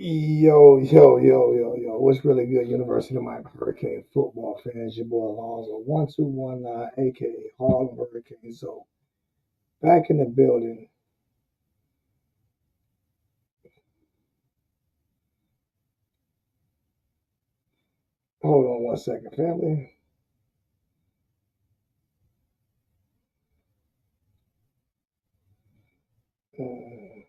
Yo. What's really good, University of Miami Hurricane football fans? Your boy Alonzo, 1219, aka Harlem Hurricane. So, back in the building. Hold on one second, family. Mm,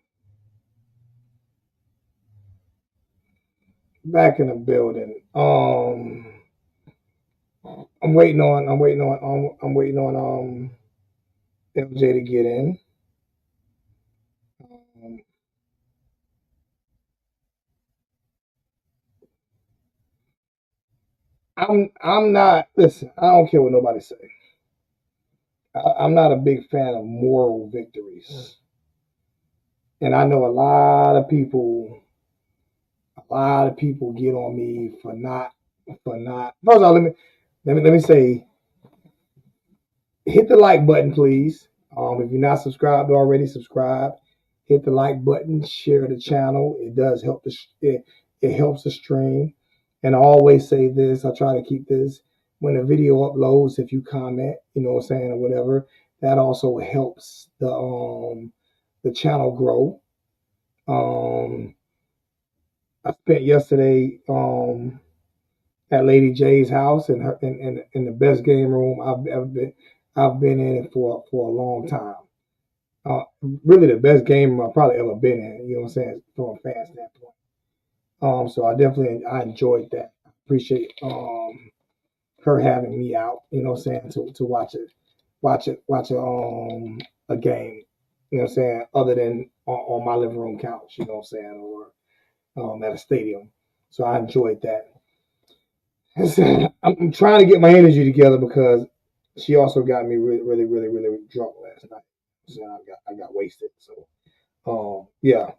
Back in the building. I'm waiting on LJ to get in. Um, I'm not. Listen, I don't care what nobody say. I'm not a big fan of moral victories, and I know a lot of people get on me for not. First of all, let me say, hit the like button, please. If you're not subscribed already, subscribe. Hit the like button, share the channel. It does help it helps the stream. And I always say this. I try to keep this when a video uploads. If you comment, you know what I'm saying, or whatever, that also helps the channel grow. Um, I spent yesterday at Lady J's house in the best game room I've been in for a long time. Uh, Really the best game room I've probably ever been in. You know what I'm saying, from a fan standpoint. So I enjoyed that. I appreciate her having me out. You know what I'm saying, to watch a game. You know what I'm saying, other than on my living room couch. You know what I'm saying, or at a stadium. So I enjoyed that. I'm trying to get my energy together because she also got me really drunk last night. So I got wasted. So yeah,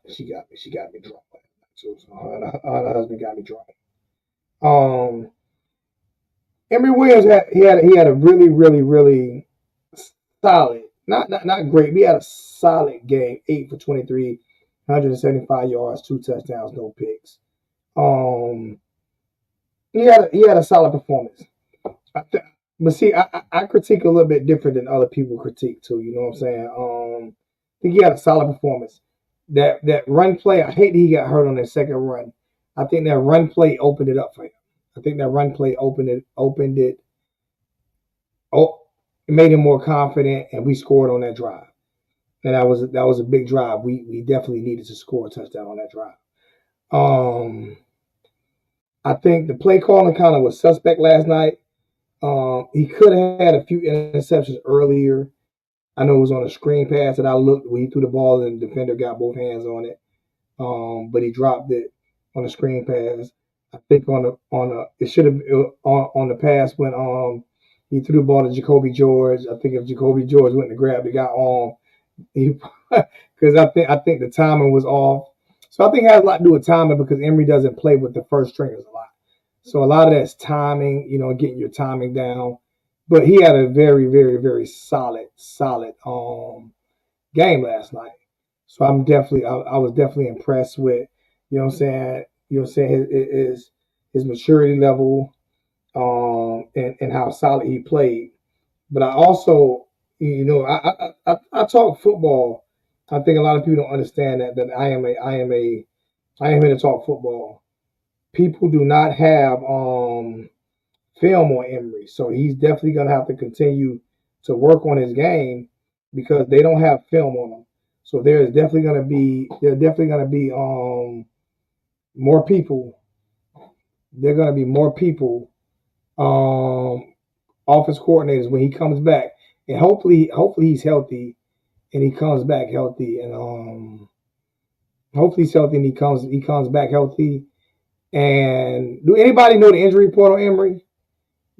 she got me drunk last night. So her husband got me drunk. Um, Emory Williams had a really solid, not great. We had a solid game, 8 for 23, 175 yards, 2 touchdowns, no picks. Um, he had a solid performance. But see, I critique a little bit different than other people critique too. You know what I'm saying? I think he had a solid performance. That run play, I hate that he got hurt on that second run. I think that run play opened it up for him. I think that run play opened it. Oh, it made him more confident, and we scored on that drive. And that was a big drive. We definitely needed to score a touchdown on that drive. Um, I think the play calling kind of was suspect last night. He could have had a few interceptions earlier. I know it was on a screen pass that I looked where he threw the ball and the defender got both hands on it. But he dropped it on a screen pass. I think it should have on the pass when he threw the ball to Jacoby George. I think if Jacoby George went to grab the guy on, he because I think the timing was off. So I think it has a lot to do with timing because Emory doesn't play with the first stringers a lot. So a lot of that's timing, getting your timing down. But he had a very solid game last night. So I was definitely impressed with, his maturity level, and how solid he played. But I also, I talk football. I think a lot of people don't understand that I am here to talk football. People do not have film on Emory, so he's definitely gonna have to continue to work on his game because they don't have film on him. So there definitely gonna be more people. There are gonna be more people, um offense coordinators when he comes back, and hopefully he's healthy and he comes back healthy, and hopefully he's healthy and he comes back healthy. And do anybody know the injury report on Emory?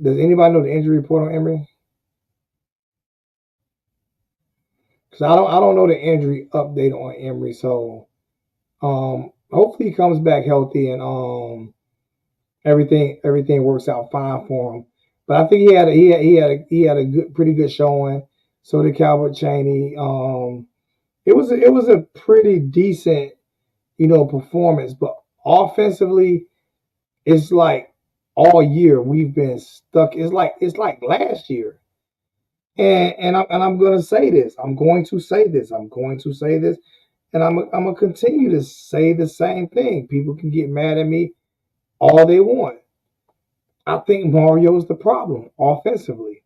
Does anybody know the injury report on Emory? Because I don't know the injury update on Emory. So hopefully he comes back healthy, and everything works out fine for him. But I think he had a pretty good showing. So did Calvert Cheney. It was a pretty decent performance, but offensively, it's like all year we've been stuck. It's like last year. And I'm going to say this. I'm going to say this. I'm going to say this. And I'm going to continue to say the same thing. People can get mad at me all they want. I think Mario is the problem offensively.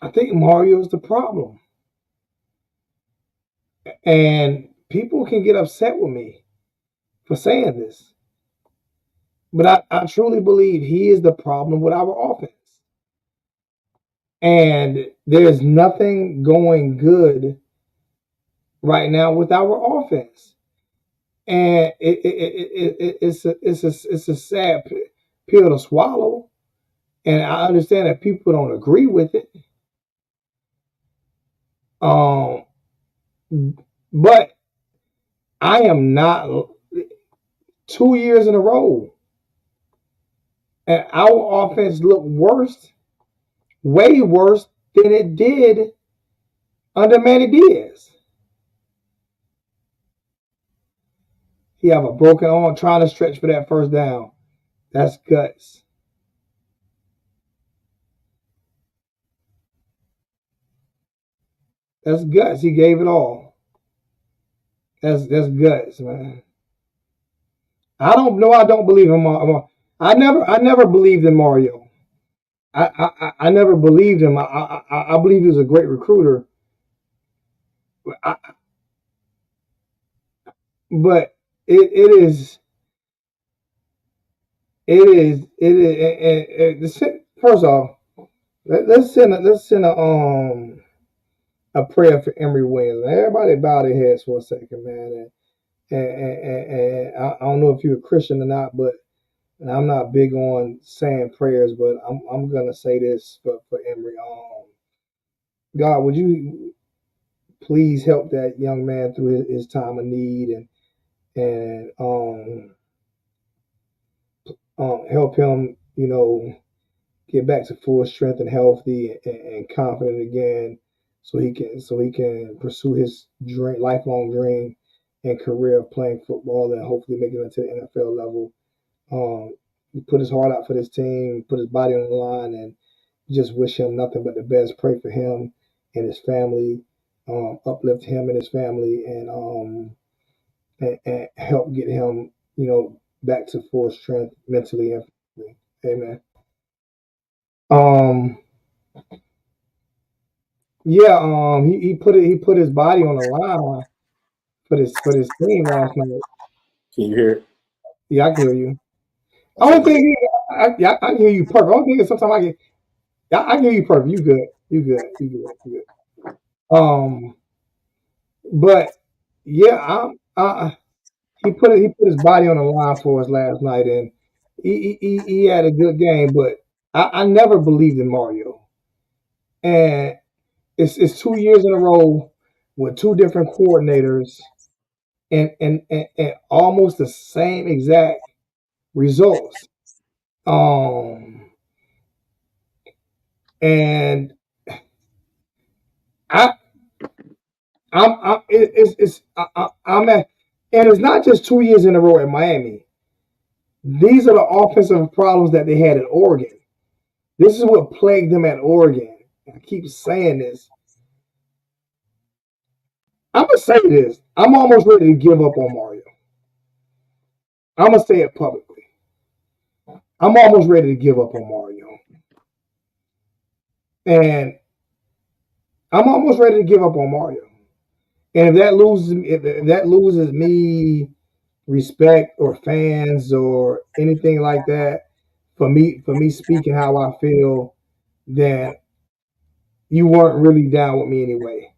I think Mario is the problem. And people can get upset with me for saying this. But I truly believe he is the problem with our offense. And there's nothing going good right now with our offense. And it's a sad pill to swallow. And I understand that people don't agree with it. But I am not 2 years in a row. And our offense looked worse, way worse than it did under Manny Diaz. He have a broken arm trying to stretch for that first down. That's guts. That's guts. He gave it all. That's guts, man. I don't know. I don't believe in Mario. I never believed in Mario. I never believed him. I believe he was a great recruiter. I, but it is first off, let's send a prayer for Emory Williams. Everybody bow their heads for a second, man. And I don't know if you're a Christian or not, but I'm not big on saying prayers, but I'm gonna say this for Emory. God, would you please help that young man through his time of need and help him, get back to full strength and healthy and confident again, so he can pursue his lifelong dream and career of playing football and hopefully making it to the NFL level. He put his heart out for this team, put his body on the line, and just wish him nothing but the best. Pray for him and his family, uplift him and his family, and help get him, back to full strength mentally and physically. Amen. Um, yeah. He put his body on the line for this team last night. Can you hear it? Yeah, I can hear you. I Okay, don't good. think I can hear you perfect. I don't think sometimes I can hear you perfect. You good. You good. You good. You good. But yeah, he put his body on the line for us last night, and he had a good game. But I never believed in Mario, and it's 2 years in a row with two different coordinators, and almost the same exact results. Um, and I I'm it's I'm at, and it's not just 2 years in a row at Miami. These are the offensive problems that they had at Oregon. This is what plagued them at Oregon. I keep saying this. I'm gonna say this. I'm almost ready to give up on Mario. I'm gonna say it publicly. I'm almost ready to give up on Mario, and I'm almost ready to give up on Mario. And if that loses me respect or fans or anything like that, for me speaking how I feel, then you weren't really down with me anyway.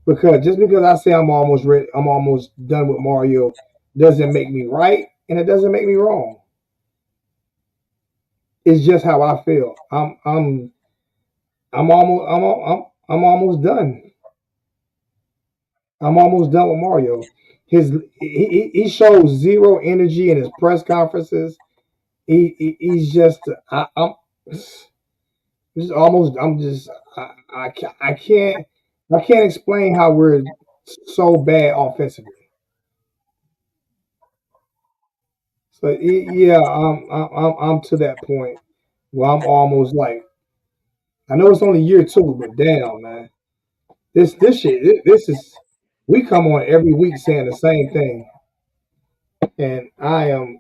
Because just because I say I'm almost ready, I'm almost done with Mario, doesn't make me right, and it doesn't make me wrong. It's just how I feel. I'm almost done. I'm almost done with Mario. He shows zero energy in his press conferences. He's just just almost I'm just I can't explain how we're so bad offensively. So yeah, I'm to that point where I'm almost like, I know it's only year two, but damn, man, this shit, this is, we come on every week saying the same thing, and I'm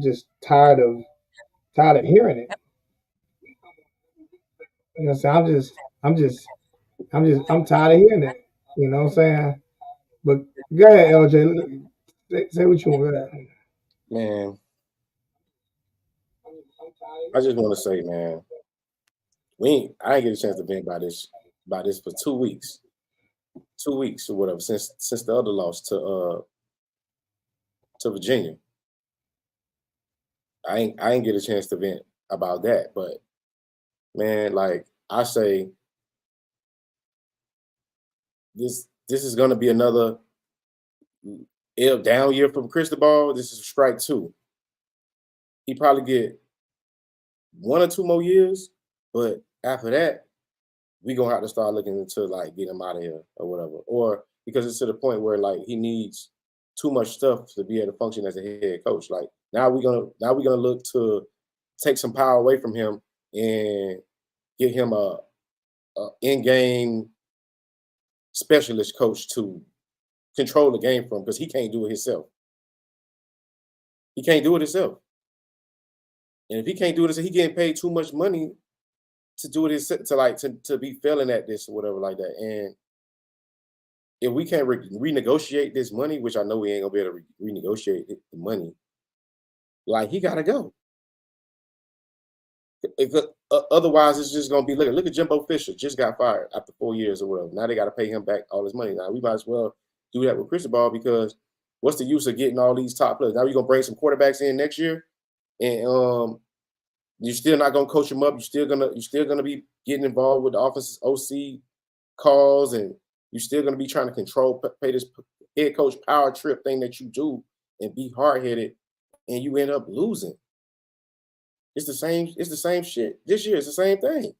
just tired of hearing it. You know, so I'm tired of hearing it. You know what I'm saying? But go ahead, LJ. Say what you want. Go ahead. Man, I just want to say, man, I ain't get a chance to vent by this for 2 weeks. 2 weeks or whatever since the other loss to Virginia. I ain't get a chance to vent about that. But man, like I say, this is gonna be another down year from Cristobal. This is strike two. He probably get 1 or 2 more years, but after that, we gonna have to start looking into like getting him out of here or whatever. Or because it's to the point where like he needs too much stuff to be able to function as a head coach. Like now we're gonna look to take some power away from him and get him a in-game specialist coach to control the game from, because he can't do it himself. He can't do it himself. And if he can't do it, he getting paid too much money to do it to be failing at this or whatever like that. And if we can't renegotiate this money, which I know we ain't gonna be able to renegotiate the money, like he gotta go. Otherwise, it's just gonna be look at Jimbo Fisher just got fired after 4 years or whatever. Now they got to pay him back all his money. Now we might as well do that with Cristobal, because what's the use of getting all these top players? Now you're gonna bring some quarterbacks in next year, and you're still not gonna coach them up. You're still gonna be getting involved with the offense's OC calls, and you're still gonna be trying to pay this head coach power trip thing that you do and be hard headed, and you end up losing. It's the same shit. This year it's the same thing.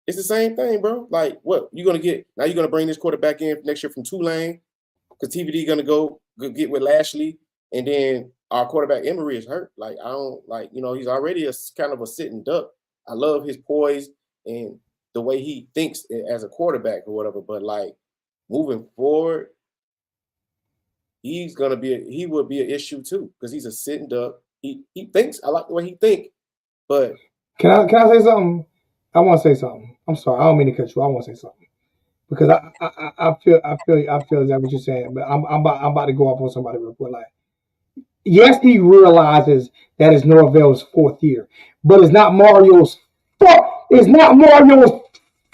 It's the same thing, bro. Like, what you gonna get? Now you're gonna bring this quarterback in next year from Tulane, because TVD gonna go get with Lashley, and then our quarterback Emory is hurt. Like, I don't like, he's already a kind of a sitting duck. I love his poise and the way he thinks as a quarterback or whatever, but like moving forward, he would be an issue too, because he's a sitting duck. He thinks, I like the way he think, but Can I say something? I want to say something. I'm sorry, I don't mean to cut you. I want to say something because I feel exactly what you're saying, but I'm about to go off on somebody real quick. Like, yes, he realizes that it's Norvell's fourth year, but it's not Mario's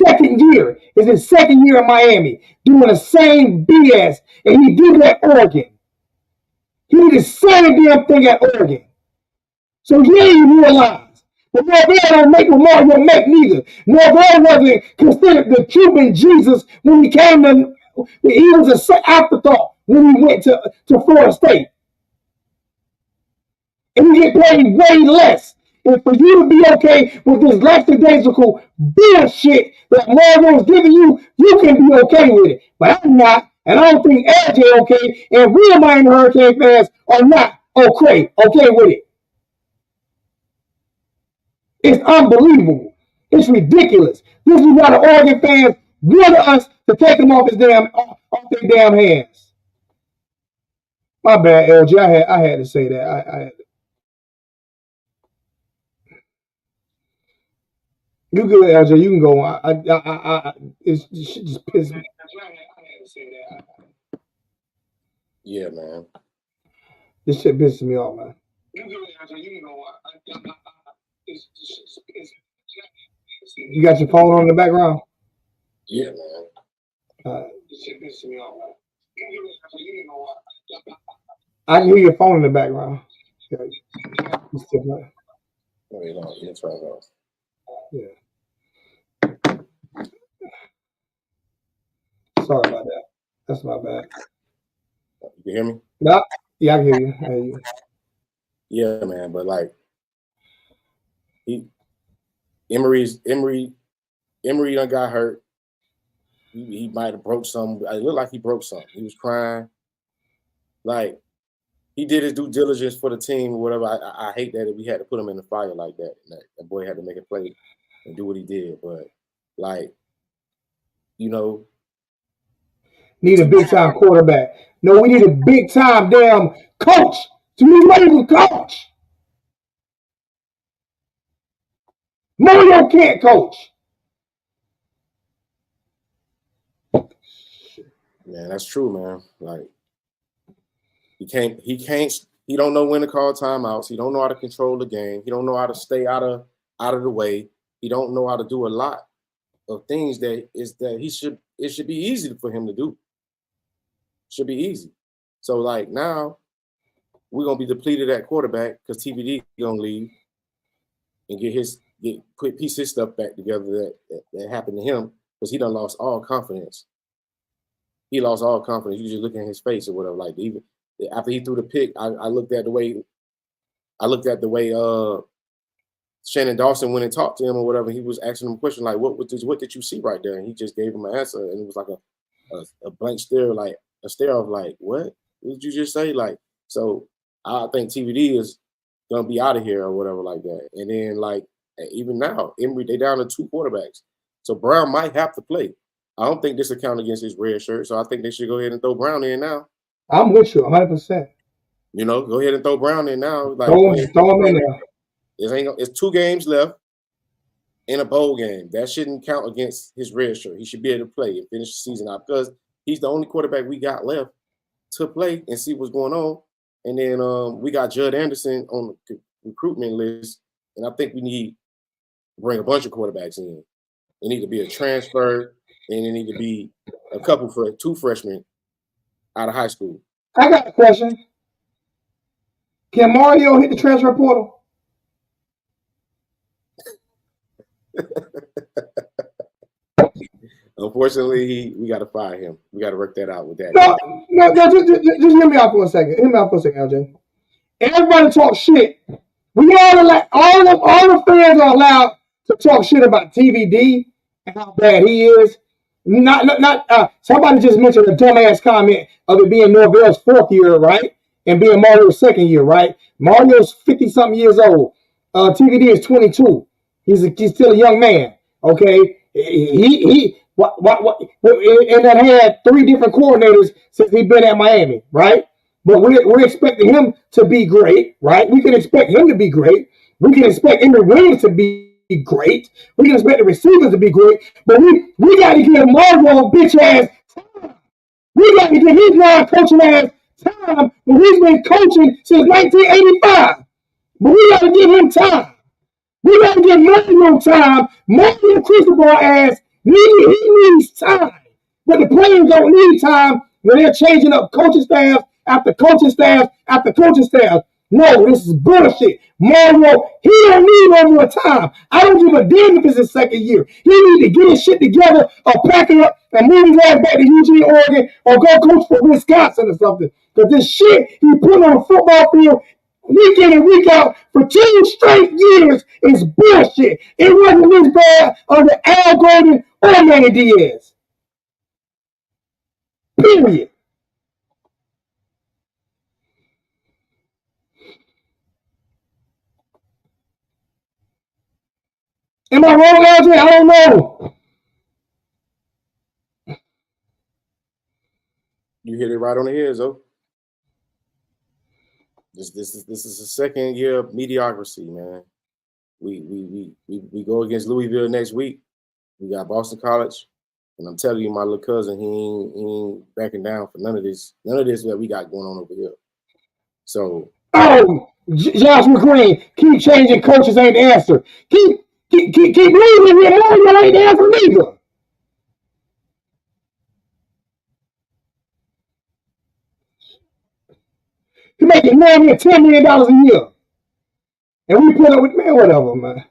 second year. It's his second year in Miami doing the same BS, and he did it at Oregon. He did the same damn thing at Oregon. So yeah, you realize. But Norvell don't make what Mario make neither. Norvell wasn't considered the Cuban Jesus when he came to. He was an afterthought when he went to Florida State. And he get paid way less. And for you to be okay with this lackadaisical bullshit that Mario's giving you, you can be okay with it. But I'm not. And I don't think LJ okay. And real Miami Hurricane fans are not okay with it. It's unbelievable. It's ridiculous. This is why the Oregon fans wanted us to take them off their damn hands. My bad, LJ. I had to say that. You good, LJ? You can go on. It's just pissed me. yeah, man. This shit pisses me off, man. You good, LJ? You can go on. You got your phone on in the background? Yeah, man. This shit pisses me off, man. I can hear your phone in the background. Yeah. Wait, no, it's right now. Yeah. Sorry about that. That's my bad. You hear me? Yeah, I can hear you. I hear you. Yeah, man. But like, Emory done got hurt. He might have broke something. It looked like he broke something. He was crying. Like, he did his due diligence for the team or whatever. I hate that we had to put him in the fire like that. That boy had to make a play and do what he did. But like, need a big time quarterback. No, we need a big time damn coach. To me, label coach. Mario can't coach. Man, that's true, man. Like he don't know when to call timeouts. He don't know how to control the game. He don't know how to stay out of the way. He don't know how to do a lot of things it should be easy for him to do. Should be easy. So like now we're gonna be depleted at quarterback because TVD gonna leave and piece his stuff back together that happened to him because he done lost all confidence. He lost all confidence. You just look at his face or whatever. Like even after he threw the pick, I looked at the way Shannon Dawson went and talked to him or whatever. He was asking him a question like, "What did you see right there?" And he just gave him an answer, and it was like a blank stare, like a stare of like, "What did you just say?" Like, so I think TVD is gonna be out of here or whatever like that. And then like even now, Emory they down to 2 quarterbacks, so Brown might have to play. I don't think this will count against his red shirt, so I think they should go ahead and throw Brown in now. I'm with you 100%. Go ahead and throw Brown in now. Like throw him in there. It's 2 games left in a bowl game. That shouldn't count against his red shirt. He should be able to play and finish the season out because he's the only quarterback we got left to play and see what's going on. And then we got Judd Anderson on the recruitment list, and I think we need to bring a bunch of quarterbacks in. It need to be a transfer, and it need to be a couple for 2 freshmen out of high school. I got a question. Can Mario hit the transfer portal? Unfortunately, we got to fire him. We got to work that out with that. No, just hear me out for a second. LJ. Everybody talk shit. We all the fans are allowed to talk shit about TVD and how bad he is. Somebody just mentioned a dumbass comment of it being Norvell's 4th year, right? And being Mario's 2nd year, right? Mario's 50-something years old. TVD is 22. He's still a young man. Okay, and that had 3 different coordinators since he's been at Miami, right? But we're expecting him to be great, right? We can expect him to be great. We can expect Emory Williams to be great. We can expect the receivers to be great. But we got to give Mario bitch ass time. We got to give his line coaching ass time when he's been coaching since 1985. But we got to give him time. We got to give Mario time. Mario Cristobal ass, he needs time. But the players don't need time when they're changing up coaching staff after coaching staff after coaching staff. No, this is bullshit. Mario, he don't need no more time. I don't give a damn if it's his 2nd year. He need to get his shit together or pack it up and move his ass back to Eugene, Oregon, or go coach for Wisconsin or something. Because this shit he put on the football field week in and week out for 2 straight years is bullshit. It wasn't this bad under Al Golden or Manny Diaz. Period. Am I wrong, LJ? I don't know. You hit it right on the head, though. This is a 2nd year of mediocrity, man. We go against Louisville next week. We got Boston College, and I'm telling you, my little cousin, he ain't backing down for none of this that we got going on over here. So, Josh McGreen, keep changing coaches ain't the answer. Keep losing your Mario ain't the answer neither. You're making $10 million a year. And we put up with, man, whatever, man.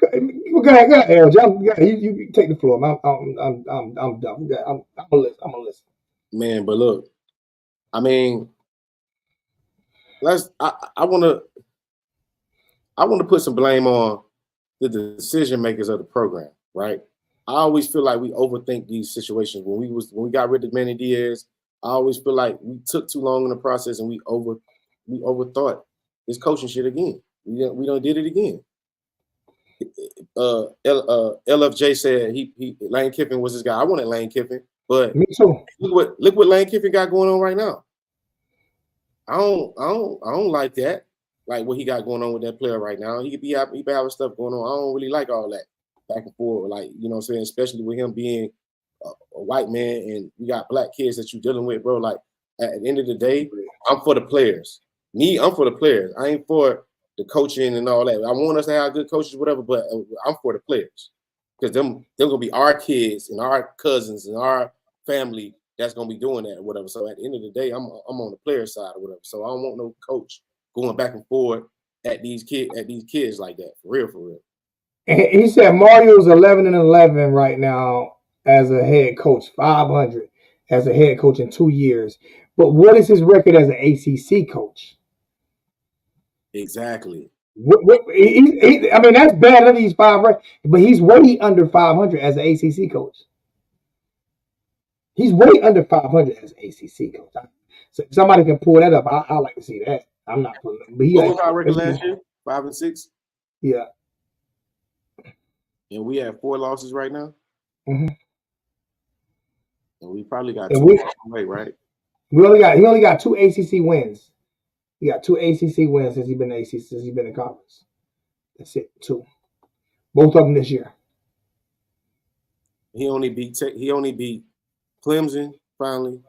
Go ahead, LJ. You take the floor. I'm done. I'm gonna listen. Man, but look, I mean, I want to put some blame on the decision makers of the program, right? I always feel like we overthink these situations. When we got rid of Manny Diaz, I always feel like we took too long in the process and we we overthought this coaching shit again. We done did it again. LFJ said he Lane Kiffin was his guy. I wanted Lane Kiffin, but Me too. look what Lane Kiffin got going on right now. I don't like that. Like what he got going on with that player right now. He be having stuff going on. I don't really like all that back and forth. Like, you know what I'm saying? Especially with him being a white man and you got black kids that you're dealing with, bro. Like at the end of the day, I'm for the players. I'm for the players. I ain't for the coaching and all that. I want us to have good coaches, whatever, but I'm for the players. Because they're gonna be our kids and our cousins and our family that's gonna be doing that or whatever. So at the end of the day, I'm on the player side or whatever. So I don't want no coach going back and forth at these kids like that. For real. And he said Mario's 11-11 right now as a head coach, 500 as a head coach in 2 years. But what is his record as an ACC coach? Exactly. I mean, that's bad that he's 500, but he's way under 500 as an ACC coach. He's way under 500 as an ACC coach. So if somebody can pull that up, I like to see that. I'm not pulling it. But what was our record last year? 5-6? Yeah. And we have 4 losses right now? Mm-hmm. And we probably got 2 away, right? He only got 2 ACC wins. He got 2 ACC wins since he's been in conference. That's it, 2. Both of them this year. He only beat Clemson finally.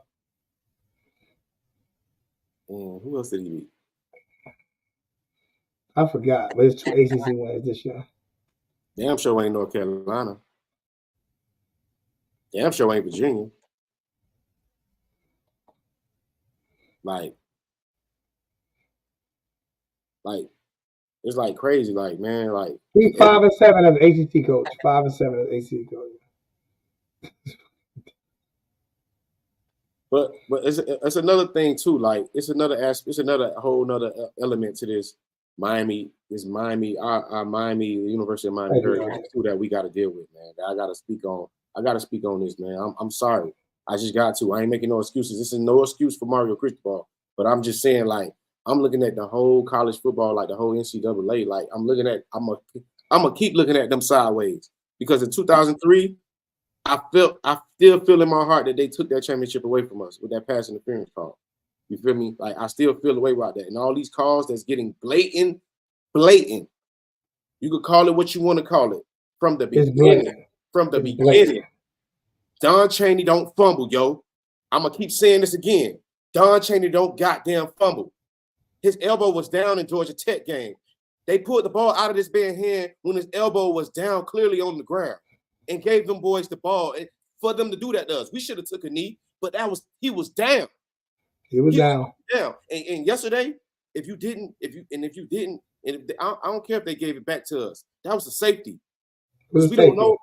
And who else did he beat? I forgot, but it's 2 ACC wins this year. Damn sure ain't North Carolina. Damn sure ain't Virginia. Like it's like crazy, like man, like he's 5-7 as an ACC coach. 5-7 as ACC coach. But it's another thing too. Like it's another whole nother element to this Miami, our Miami, the University of Miami too, that we got to deal with, man. I got to speak on this, man. I'm sorry. I just got to. I ain't making no excuses. This is no excuse for Mario Cristobal, but I'm just saying, like, I'm looking at the whole college football, like the whole NCAA. Like, I'm gonna keep looking at them sideways because in 2003, I still feel in my heart that they took that championship away from us with that pass interference call. You feel me? Like I still feel the way about that. And all these calls that's getting blatant. You could call it what you want to call it from the beginning. Beginning. Don Chaney don't fumble, yo. I'm gonna keep saying this again. Don Chaney don't goddamn fumble. His elbow was down in Georgia Tech game. They pulled the ball out of this man's hand when his elbow was down clearly on the ground and gave them boys the ball. And for them to do that to us, we should have took a knee, but he was down. He was down. And yesterday, I don't care if they gave it back to us. That was a safety. We don't know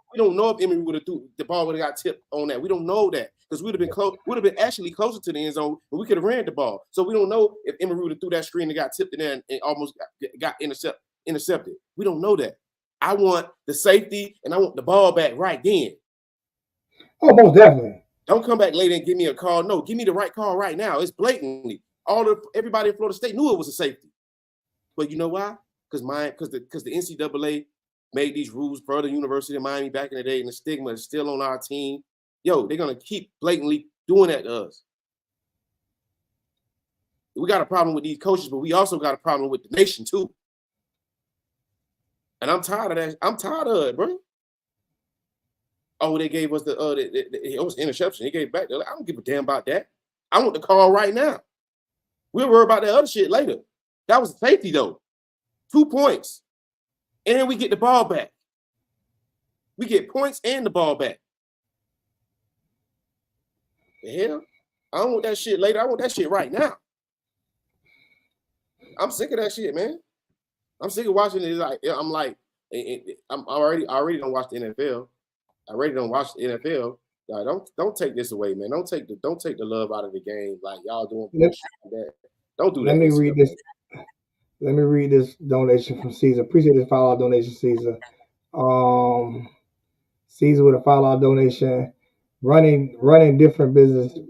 if Emory would have the ball would have got tipped on that. We don't know that because we'd have been close. Would have been actually closer to the end zone, and we could have ran the ball. So we don't know if Emory would have threw that screen and got tipped in there and almost got intercepted. We don't know that. I want the safety and I want the ball back right then. Oh, most definitely. Don't come back later and give me a call. No, give me the right call right now. It's blatantly. Everybody in Florida State knew it was a safety. But you know why? Because the NCAA made these rules for the University of Miami back in the day, and the stigma is still on our team. Yo, they're gonna keep blatantly doing that to us. We got a problem with these coaches, but we also got a problem with the nation too. And I'm tired of that. I'm tired of it, bro. Oh, they gave us it was interception. They gave it back. Like, I don't give a damn about that. I want the call right now. We'll worry about that other shit later. That was a safety though. 2 points. And we get the ball back. We get points and the ball back. The hell? I don't want that shit later. I want that shit right now. I'm sick of that shit, man. I'm sick of watching it. I already don't watch the NFL. I already don't watch the NFL. Don't take this away, man. Don't take the love out of the game. Like y'all doing bullshit like that. Don't do that. Let me read this donation from Caesar. Appreciate this $5 donation, Caesar. Caesar with a $5 donation. Running different businesses.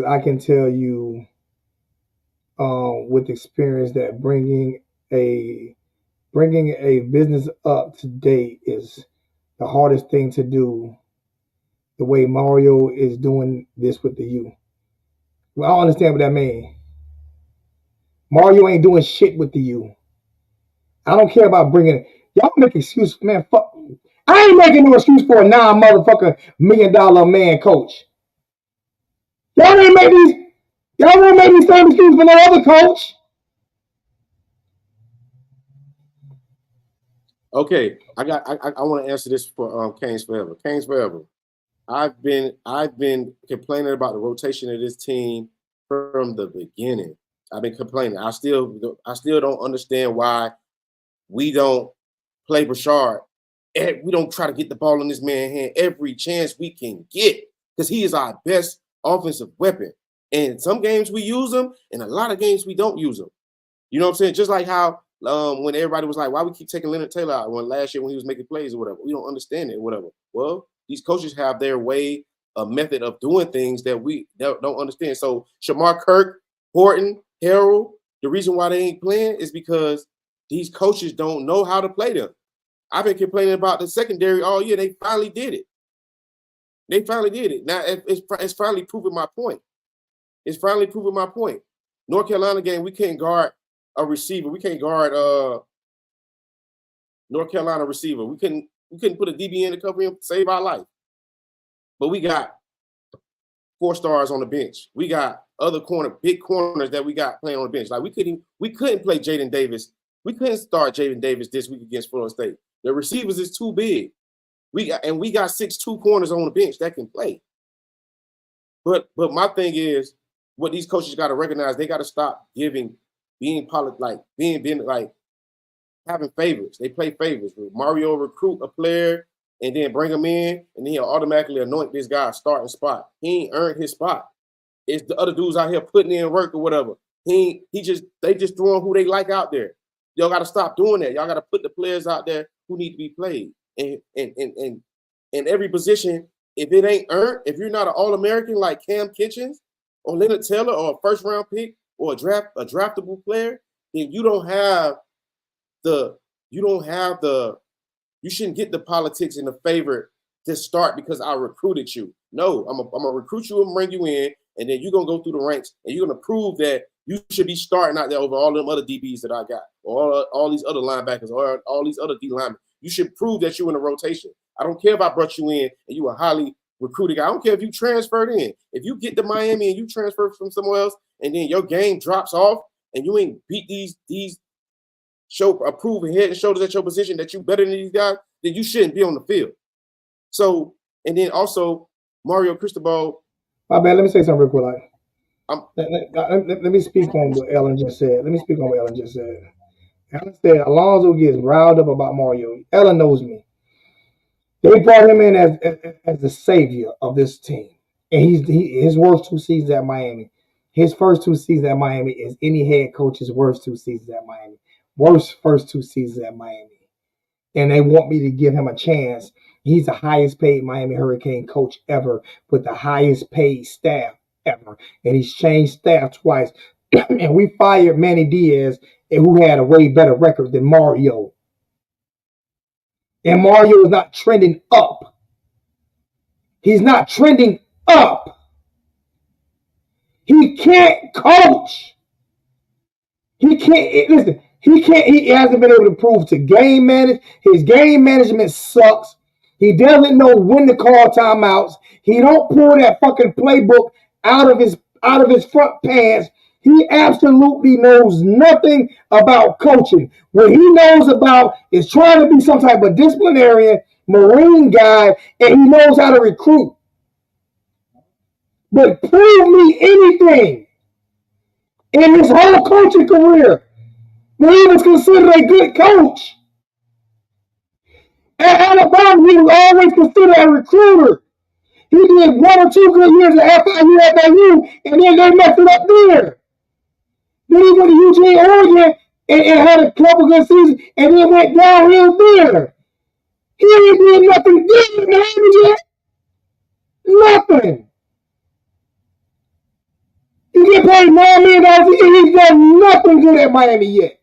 I can tell you with experience that bringing a business up to date is the hardest thing to do. The way Mario is doing this with the youth. Well, I don't understand what that means. Mario ain't doing shit with the youth. I don't care about bringing it. Y'all make excuses, man. Fuck. I ain't making no excuse for a $9 million man coach. Y'all ain't make these. Y'all won't make these same excuses for no other coach. Okay, I want to answer this for CANES forever. CANES forever. I've been complaining about the rotation of this team from the beginning. I've been complaining. I still don't understand why we don't play Bashard. We don't try to get the ball in this man's hand every chance we can get because he is our best offensive weapon. And some games we use him, and a lot of games we don't use him. You know what I'm saying? Just like how when everybody was like, why we keep taking Leonard Taylor out when last year when he was making plays or whatever. We don't understand it or whatever. Well, these coaches have their way, a method of doing things that we don't understand. So Shamar Kirk, Horton, Harrell, the reason why they ain't playing is because these coaches don't know how to play them. I've been complaining about the secondary all year. They finally did it. They finally did it. Now it's finally proving my point. It's finally proving my point. North Carolina game, we can't guard a receiver. We can't guard North Carolina receiver. We couldn't put a DB in to cover him, save our life. But we got 4 stars on the bench. We got other big corners that we got playing on the bench. Like we couldn't play Jaden Davis. We couldn't start Jaden Davis this week against Florida State. The receivers is too big. We got 6'2" corners on the bench that can play. But my thing is, what these coaches got to recognize, they got to stop being having favorites. They play favorites. Mario recruit a player and then bring him in, and then he'll automatically anoint this guy a starting spot. He ain't earned his spot. It's the other dudes out here putting in work or whatever. They just throwing who they like out there. Y'all got to stop doing that. Y'all got to put the players out there who need to be played. And in every position, if it ain't earned, if you're not an All-American like Cam Kitchens or Leonard Taylor or a first-round pick or a draftable player, then you shouldn't get the politics in the favor to start because I recruited you. No, I'm gonna recruit you and bring you in, and then you're gonna go through the ranks and you're gonna prove that you should be starting out there over all them other DBs that I got, or all these other linebackers, or all these other D linemen. You should prove that you're in a rotation. I don't care if I brought you in and you were highly recruited guy. I don't care if you transferred in. If you get to Miami and you transfer from somewhere else, and then your game drops off and you ain't beat these prove head and shoulders at your position that you better than these guys, then you shouldn't be on the field. So, and then also Mario Cristobal. My bad. Let me say something real quick. Let me speak on what Ellen just said. Ellen said Alonzo gets riled up about Mario. Ellen knows me. They brought him in as the savior of this team, and his worst 2 seasons at Miami. His first 2 seasons at Miami is any head coach's worst 2 seasons at Miami. Worst first 2 seasons at Miami. And they want me to give him a chance. He's the highest paid Miami Hurricane coach ever with the highest paid staff ever. And he's changed staff twice. And we fired Manny Diaz, who had a way better record than Mario. And Mario is not trending up. He's not trending up. He can't coach. He can't, listen, he hasn't been able to prove to game manage. His game management sucks. He doesn't know when to call timeouts. He don't pull that fucking playbook out of his front pants. He absolutely knows nothing about coaching. What he knows about is trying to be some type of disciplinarian, Marine guy, and he knows how to recruit. But prove me anything in his whole coaching career where he was considered a good coach. At Alabama, he was always considered a recruiter. He did 1 or 2 good years at FIU, and then they messed it up there. Then he went to Eugene, Oregon, and had a couple good seasons, and then went downhill there. He ain't doing nothing good, man. Nothing. You get getting paid $9 million a year. He's done nothing good at Miami yet.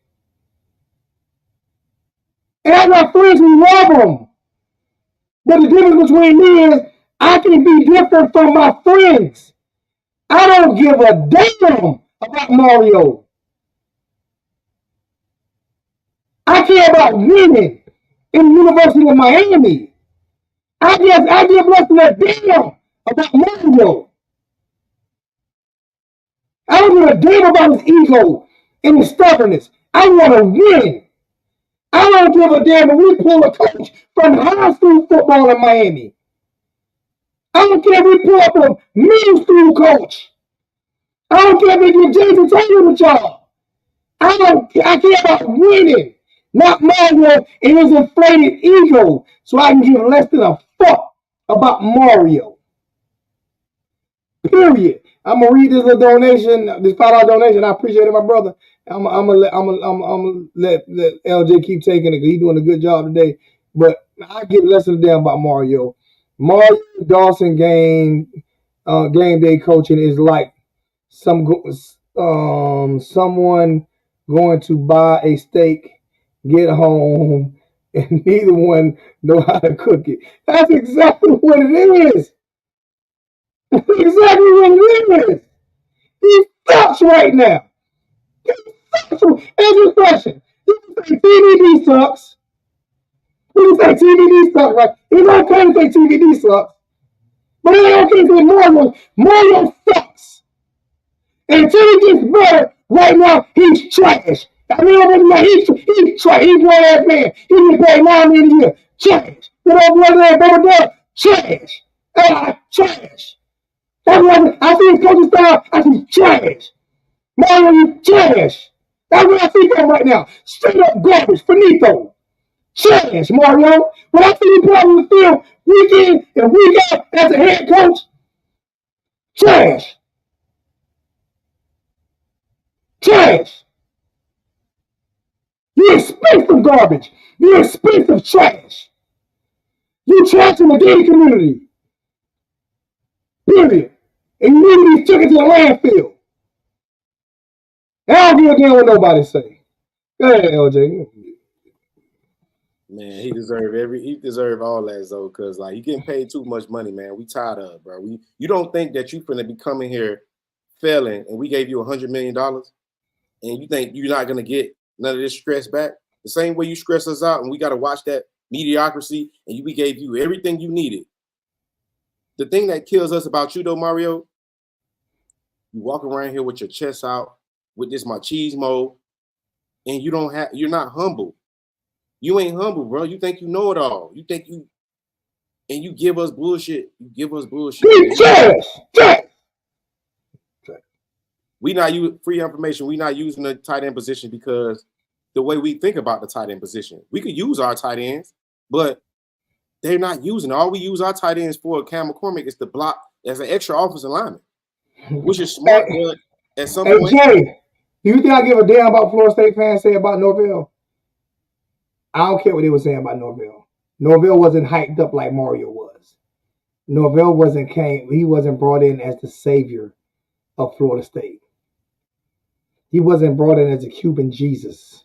And I got friends who love him. But the difference between me is I can be different from my friends. I don't give a damn about Mario. I care about winning in the University of Miami. I give less than a damn about Mario. I don't give a damn about his ego and his stubbornness. I want to win. I don't give a damn if we pull a coach from high school football in Miami. I don't care if we pull up a middle school coach. I don't care if they give Jason Taylor the job. I care about winning, not Mario and his inflated ego, so I can give less than a fuck about Mario. Period. I'm gonna read this little donation, this $5 donation. I appreciate it, my brother. I'm gonna let LJ keep taking it because he's doing a good job today. But I give less than a damn about Mario. Mario Dawson game day coaching is like someone going to buy a steak, get home, and neither one know how to cook it. That's exactly what it is. That's exactly what it is. He sucks right now. He sucks. Every question. You can say TVD sucks. You can say TVD sucks, right? It's okay to say TVD sucks. But it ain't okay to say Mario sucks. And until he gets better, right now, he's trash. I mean, he's trash. He's one ass man. He gets paid $9 million a year. Trash. You know what? Trash. Trash. That's what I see his coaching style. I see trash. Mario, you trash. That's what I see from right now. Straight up garbage. Finito. Trash, Mario. When I see you play on the field week in and week out as a head coach, trash. Trash. You expensive garbage. You expensive trash. You trash in the gated community. Period. And you need to be took it to the landfill. I don't give a damn what nobody say. Go ahead, LJ. Man, he deserve all that though, cause like you getting paid too much money, man. We tired of it, bro. You don't think that you finna be coming here failing, and we gave you $100 million, and you think you're not gonna get none of this stress back? The same way you stress us out, and we gotta watch that mediocrity, and we gave you everything you needed. The thing that kills us about you though, Mario, you walk around here with your chest out, with this machismo, and you're not humble. You ain't humble, bro. You think you know it all. You think and you give us bullshit. You give us bullshit. Trash. We not use free information. We not using the tight end position because the way we think about the tight end position. We could use our tight ends, but they're not using it. All we use our tight ends for, Cam McCormick, is to block as an extra offensive lineman, which is smart. But at some point, Jay, do you think I give a damn about Florida State fans say about Norvell? I don't care what they were saying about Norvell. Norvell wasn't hyped up like Mario was. Norvell he wasn't brought in as the savior of Florida State. He wasn't brought in as a Cuban Jesus.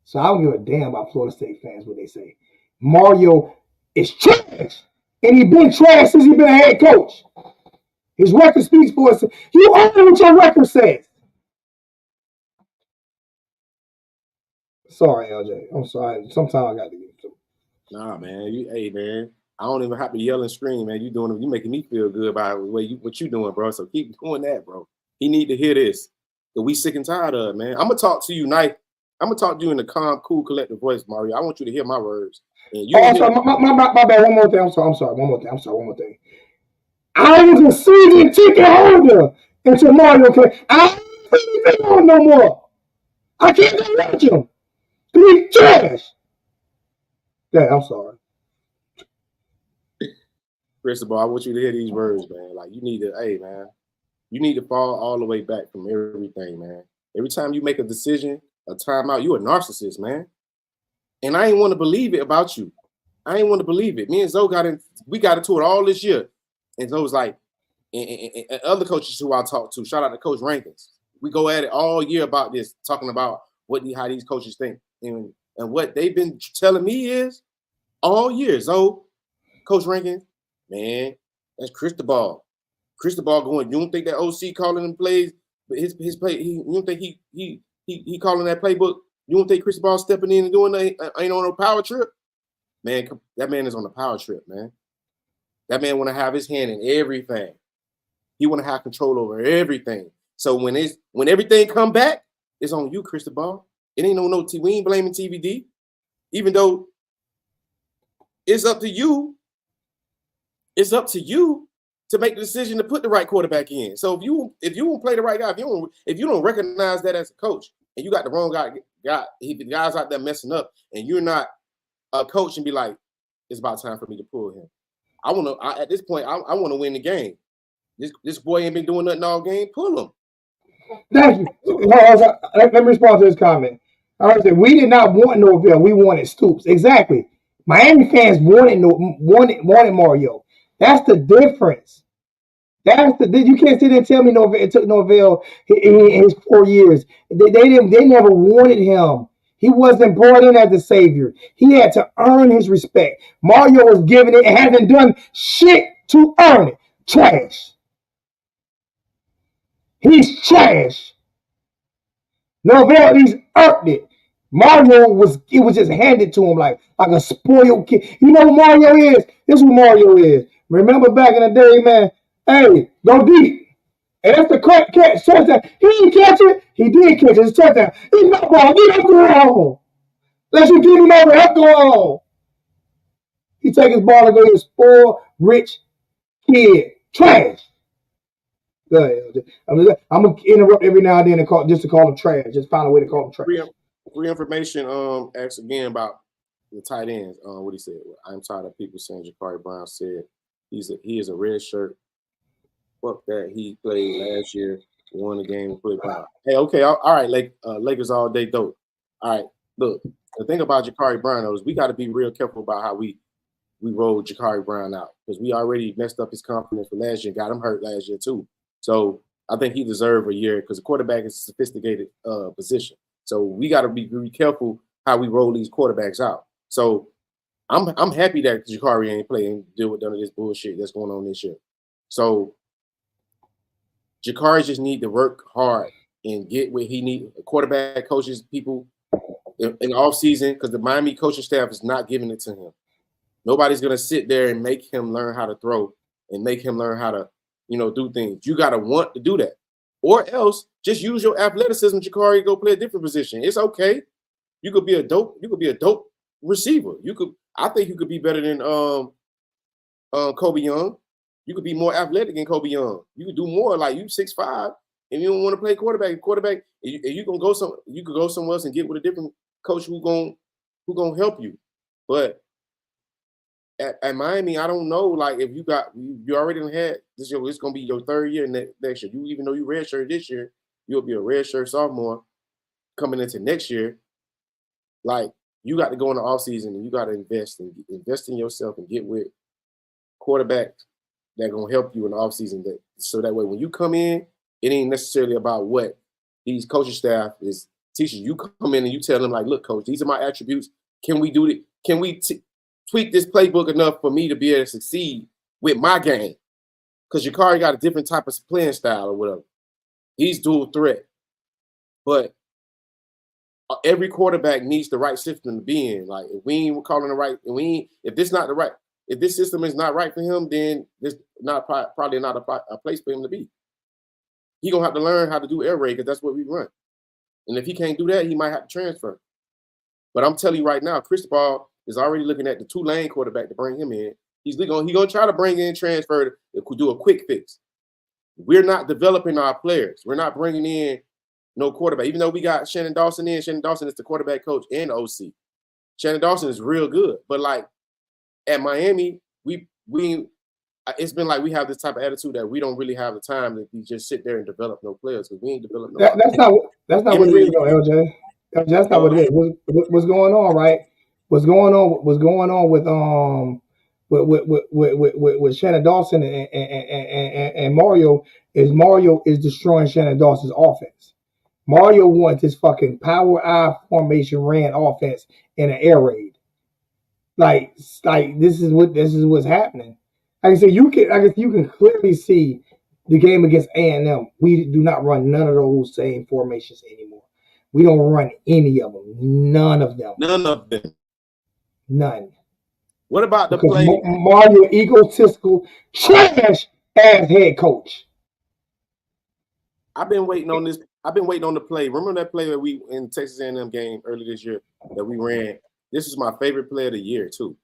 So I don't give a damn about Florida State fans what they say. Mario is trash. And he's been trash since he's been a head coach. His record speaks for itself. You own what your record says. Sorry, LJ. I'm sorry. Sometimes I got to get it. Nah, man. Hey, man. I don't even have to yell and scream, man. You making me feel good about what you doing, bro. So keep doing that, bro. He need to hear this. That we sick and tired of it, man. I'm gonna talk to you I'm gonna talk to you in a calm, cool, collective voice, Mario. I want you to hear my words. And you sorry. My bad. One more thing. I'm sorry. One more thing. I was a season ticket holder until Mario came. I don't see him no more. I can't go watch him. He's trash. Yeah, I'm sorry. Cristobal, I want you to hear these words, man. Like you need to fall all the way back from everything, man. Every time you make a decision, a timeout, you a narcissist, man. And I ain't want to believe it about you. I ain't want to believe it. Me and Zoe we got into it all this year. And Zoe was like, and other coaches who I talk to. Shout out to Coach Rankins. We go at it all year about this, talking about how these coaches think. And what they've been telling me is all year, Coach Rankins, man, that's Cristobal. Cristobal going, you don't think that OC calling him plays, but his play, you don't think he calling that playbook? You don't think Cristobal stepping in and doing that ain't on a power trip? Man, that man is on a power trip, man. That man want to have his hand in everything. He want to have control over everything. So when everything come back, it's on you, Cristobal. It ain't no we ain't blaming TVD, even though it's up to you. It's up to you to make the decision to put the right quarterback in. So if you won't play the right guy, if you don't recognize that as a coach, and you got the wrong the guy's out there messing up, and you're not a coach and be like, it's about time for me to pull him. At this point, I want to win the game. This boy ain't been doing nothing all game. Pull him. Thank you. Let me respond to this comment. I said we did not want Norvell. We wanted Stoops. Exactly. Miami fans wanted Mario. That's the difference. You can't sit there and tell me it took Norvell in his 4 years. They never wanted him. He wasn't brought in as a savior. He had to earn his respect. Mario was giving it and hasn't done shit to earn it. Trash. He's trash. Norvell, he's earned it. Mario was just handed to him like a spoiled kid. You know who Mario is? This is who Mario is. Remember back in the day, man, hey, go deep. And that's the catch touchdown. He didn't catch it. He did catch it. It's touchdown. He's no ball. Get up, go on. Let you give him over. Help go on. He take his ball and go to a spoiled, rich kid. Trash. Go ahead. I'm gonna interrupt every now and then and call him trash. Just find a way to call him trash. Free information. Asked again about the tight ends. What he said. I'm tired of people saying Jakari Brown said he is a red shirt. Fuck that. He played last year, won the game, played Brown. Hey, okay, all right. Lakers all day dope. All right. Look, the thing about Jakari Brown is we got to be real careful about how we roll Jakari Brown out, because we already messed up his confidence for last year, got him hurt last year too. So I think he deserved a year, because the quarterback is a sophisticated position. So we got to be really careful how we roll these quarterbacks out. So I'm happy that Jakari ain't playing, deal with none of this bullshit that's going on this year. So Jakari just need to work hard and get what he need. Quarterback coaches, people in the offseason, because the Miami coaching staff is not giving it to him. Nobody's gonna sit there and make him learn how to throw and make him learn how to, do things. You gotta want to do that, or else just use your athleticism, Jakari, to go play a different position. It's okay. You could be a dope receiver. I think you could be better than Kobe Young. You could be more athletic than Kobe Young. You could do more. Like, you 6'5", and you don't want to play quarterback. You can go somewhere else and get with a different coach who gonna help you. But at Miami, I don't know. Like, if you already had this year, it's gonna be your third year next year. Even though you redshirt this year, you'll be a redshirt sophomore coming into next year. Like, you got to go in the offseason and you got to invest in yourself and get with quarterbacks that gonna help you in the offseason. So that way, when you come in, it ain't necessarily about what these coaching staff is teaching. You come in and you tell them, like, look, coach, these are my attributes. Can we do it? Can we tweak this playbook enough for me to be able to succeed with my game? Because Jakari got a different type of playing style or whatever. He's dual threat. But every quarterback needs the right system to be in. Like, if we ain't calling the right, if this system is not right for him, then this probably not a place for him to be. He gonna have to learn how to do air raid, because that's what we run. And if he can't do that, he might have to transfer. But I'm telling you right now, Cristobal is already looking at the Tulane quarterback to bring him in. He's gonna try to bring in transfer to do a quick fix. We're not developing our players. We're not bringing in no quarterback. Even though we got Shannon Dawson in, Shannon Dawson is the quarterback coach and OC. Shannon Dawson is real good, but like at Miami, it's been like we have this type of attitude that we don't really have the time to just sit there and develop no players, because we ain't developing no. That's not what it is, LJ. That's not what it is. What's going on, right? What's going on with with Shannon Dawson and Mario is destroying Shannon Dawson's offense. Mario wants his fucking power I formation ran offense in an air raid. Like this is what's happening. Like I said, you can clearly see the game against A&M. We do not run none of those same formations anymore. We don't run any of them. None of them. None of them. None. What about the play? Mario egotistical trash ass head coach. I've been waiting on this. I've been waiting on the play. Remember that play that we in Texas A&M game early this year that we ran? This is my favorite play of the year too.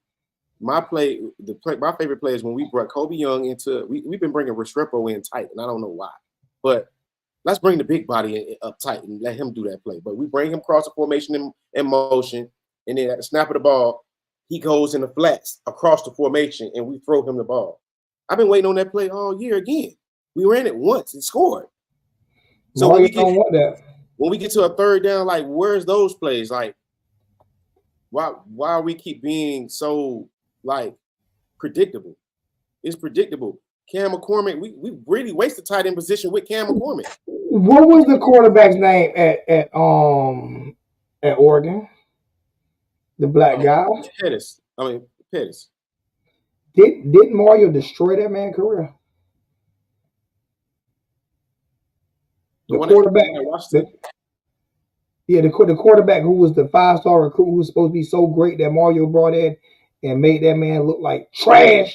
My favorite play is when we brought Kobe Young into. We've been bringing Restrepo in tight, and I don't know why, but let's bring the big body up tight and let him do that play. But we bring him across the formation in motion, and then at the snap of the ball, he goes in the flats across the formation, and we throw him the ball. I've been waiting on that play all year again. We ran it once and scored. So when we get to a third down, like where's those plays? Like why we keep being so like predictable? It's predictable. Cam McCormick, we really wasted tight end position with Cam McCormick. What was the quarterback's name at Oregon? The black guy? Pettis. Didn't Mario destroy that man's career? The quarterback. The quarterback who was the 5-star recruit who was supposed to be so great that Mario brought in and made that man look like trash.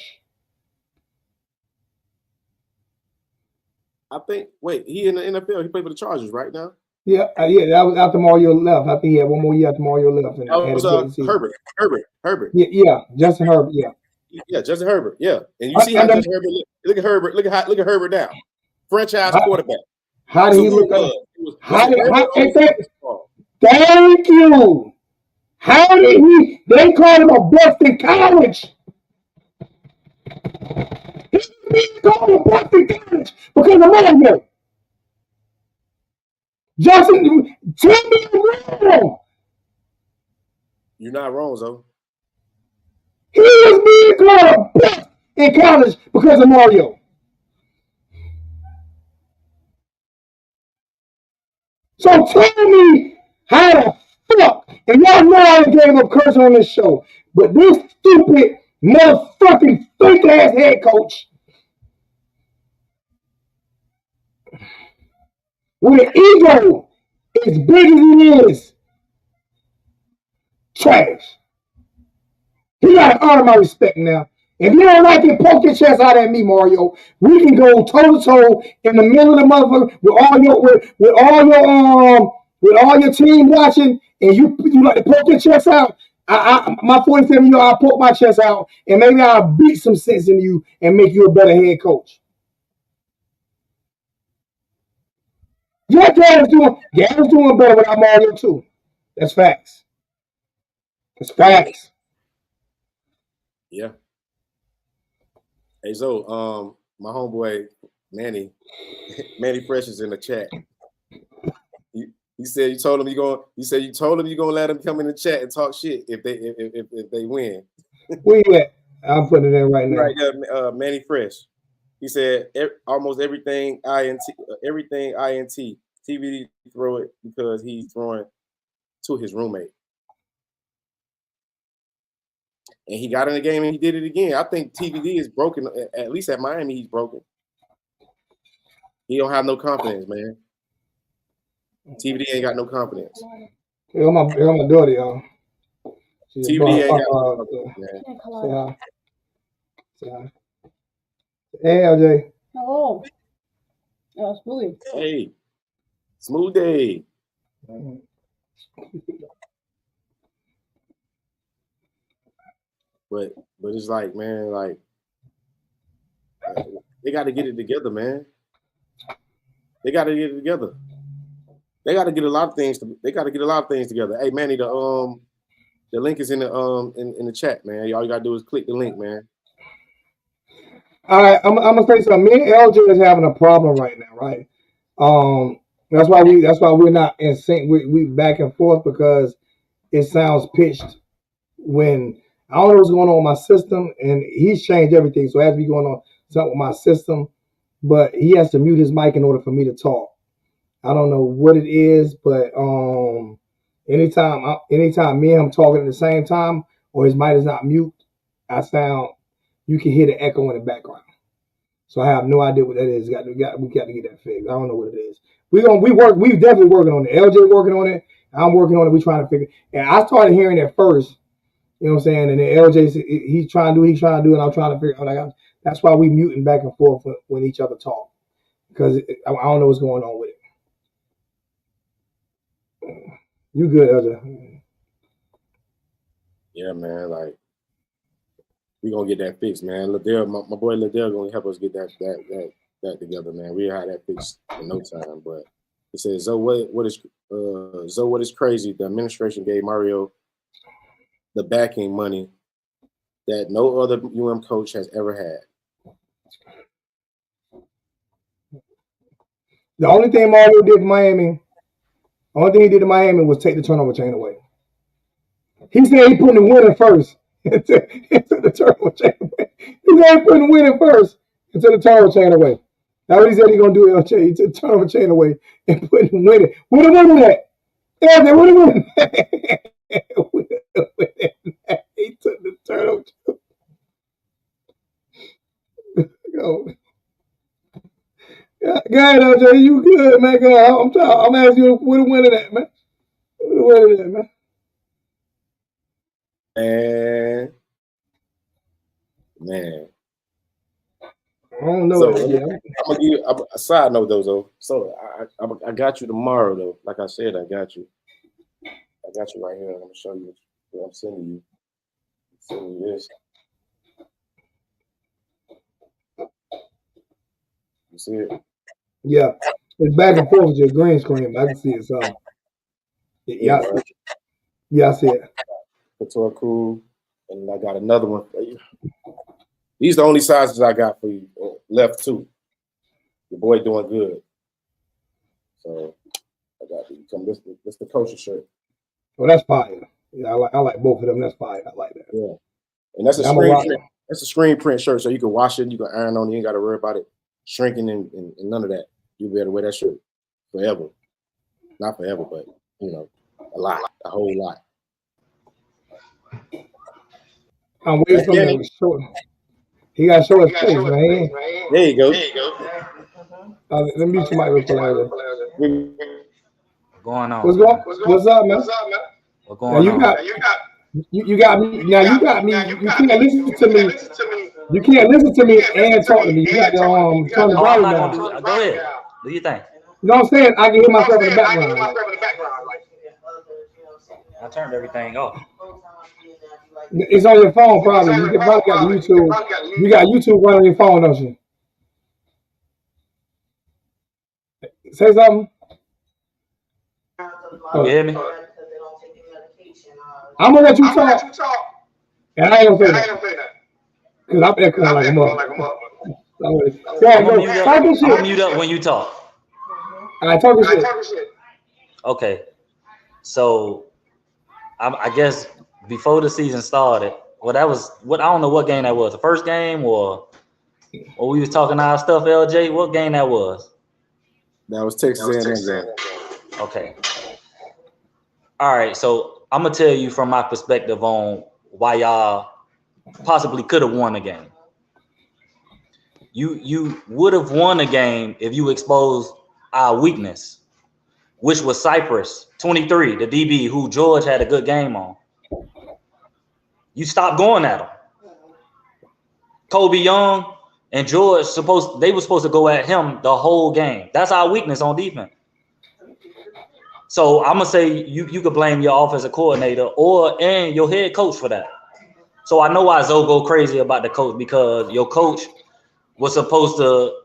I think. Wait, he in the NFL. He played for the Chargers right now. Yeah. That was after Mario left. I think he had one more year after Mario left. And that was Herbert. Yeah, Justin Herbert. Yeah, Justin Herbert. Yeah, and you see how Justin Herbert look at Herbert. Look at Herbert now. Franchise quarterback. How did he look? Thank you. How did he? They called him a bust in college. He called him a bust in college because of Mario. Justin, tell me I'm wrong. You're not wrong, though. He was being called a bust in college because of Mario. So tell me how the fuck, and y'all know I gave up cursing on this show, but this stupid motherfucking fake ass head coach with an ego as big as he is, trash. He gotta earn my respect now. If you don't like it, poke your chest out at me, Mario. We can go toe to toe in the middle of the motherfucker with all your team watching, and you like to poke your chest out. My 47-year-old, I'll poke my chest out, and maybe I'll beat some sense into you and make you a better head coach. Yeah, Gav's doing better without Mario too. That's facts. That's facts. Yeah. Hey, so my homeboy Manny Fresh is in the chat. He said you told him you're gonna let him come in the chat and talk shit if they win. Where you at? I'm putting it in right now. Right there, Manny Fresh. He said almost everything INT, TVD throw it because he's throwing to his roommate. And he got in the game and he did it again. I think TVD is broken. At least at Miami, he's broken. He don't have no confidence, man. TVD ain't got no confidence. Here my daughter, y'all. TVD ain't got no confidence, man. Hey, LJ. Hello. Smoothie. Hey. Smooth day. But it's like, man, like they got to get it together, man. They got to get it together. They got to get a lot of things. They got to get a lot of things together. Hey, Manny, the link is in the chat, man. All you gotta do is click the link, man. All right, I'm gonna say something. Me and LJ is having a problem right now, right? That's why we're not in sync. We back and forth because it sounds pitched when I don't know what's going on with my system, and he's changed everything. So it has to be going on something with my system, but he has to mute his mic in order for me to talk. I don't know what it is, but anytime me and him talking at the same time, or his mic is not mute, you can hear the echo in the background. So I have no idea what that is. We got to get that fixed. I don't know what it is. We definitely working on it. LJ working on it. I'm working on it. We trying to figure. And I started hearing it first. You know what I'm saying? And then LJ, he's trying to do what he's trying to do, and I'm trying to figure out. That's why we muting back and forth when each other talk, because I don't know what's going on with it. You good, LJ? Yeah, man. Like, we gonna get that fixed, man. Liddell, my boy Liddell gonna help us get that together, man. We'll have that fixed in no time. But it says, Zoe, what is crazy? The administration gave Mario the backing money that no other UM coach has ever had. The only thing Mario did in Miami, was take the turnover chain away. He said he put the winner first into the turnover chain away. He said he put the winner first into the turnover chain away. That's what he said he's going to do, LJ. He took the turnover chain away and put the winner. Where the winner at? Yeah, where the winner at? He took the turnover chain. Go ahead, LJ. You good, man? I'm asking you where the winner at, man. Where the winner at, man? Man. I don't know. So I'm gonna give you a side note though. So I got you tomorrow though. Like I said, I got you. I got you right here. I'm gonna show you what I'm sending you. I'm sending you this. You see it? Yeah, it's back and forth with your green screen. I can see it. So yeah, I see it. Couture cool, and I got another one for you. These are the only sizes I got for you. Left two. Your boy doing good. So I got you. Come this the kosher shirt. Well, that's fire. Yeah, I like both of them. That's fire. I like that. Yeah, and that's a screen print. That's a screen print shirt, so you can wash it, you can iron on it. You ain't got to worry about it shrinking and none of that. You'll be able to wear that shirt forever. Not forever, but you know, a whole lot. I'm waiting for him to show. He got to show his face, man. There you go. Let me mute your mic real quick. What's going on? What's up, man? What's going on? You got me. Now you got me. You can't listen to me. You can't listen to me and talk to me. You got to turn the volume down. Go ahead. Do you think? You know what I'm saying? I can hear myself in the background. I turned everything off. It's on your phone, probably. You probably got YouTube. You got YouTube running on your phone, don't you? Say something. You hear me? I'm gonna let you talk, and I ain't gonna say that because I'm echoing like a mother. I'm gonna mute up when you talk. All right, talking shit. Okay, so I guess before the season started, I don't know what game that was. The first game or we was talking our stuff, LJ. What game that was? That was Texas A&M. Okay. All right, so I'm gonna tell you from my perspective on why y'all possibly could have won a game. You would have won a game if you exposed our weakness, which was Cypress 23, the DB who George had a good game on. You stopped going at him. Kobe Young and George they were supposed to go at him the whole game. That's our weakness on defense. So I'm gonna say you could blame your offensive coordinator and your head coach for that. So I know why Zoe go crazy about the coach, because your coach was supposed to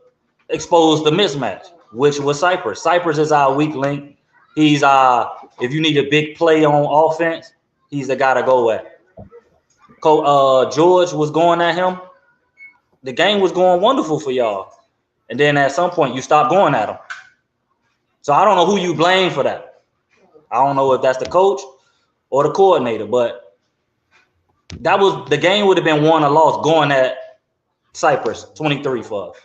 expose the mismatch, which was Cypress. Cypress is our weak link. He's if you need a big play on offense, he's the guy to go at. George was going at him. The game was going wonderful for y'all. And then at some point you stopped going at him. So I don't know who you blame for that. I don't know if that's the coach or the coordinator, but the game would have been won or lost going at Cypress 23 for us.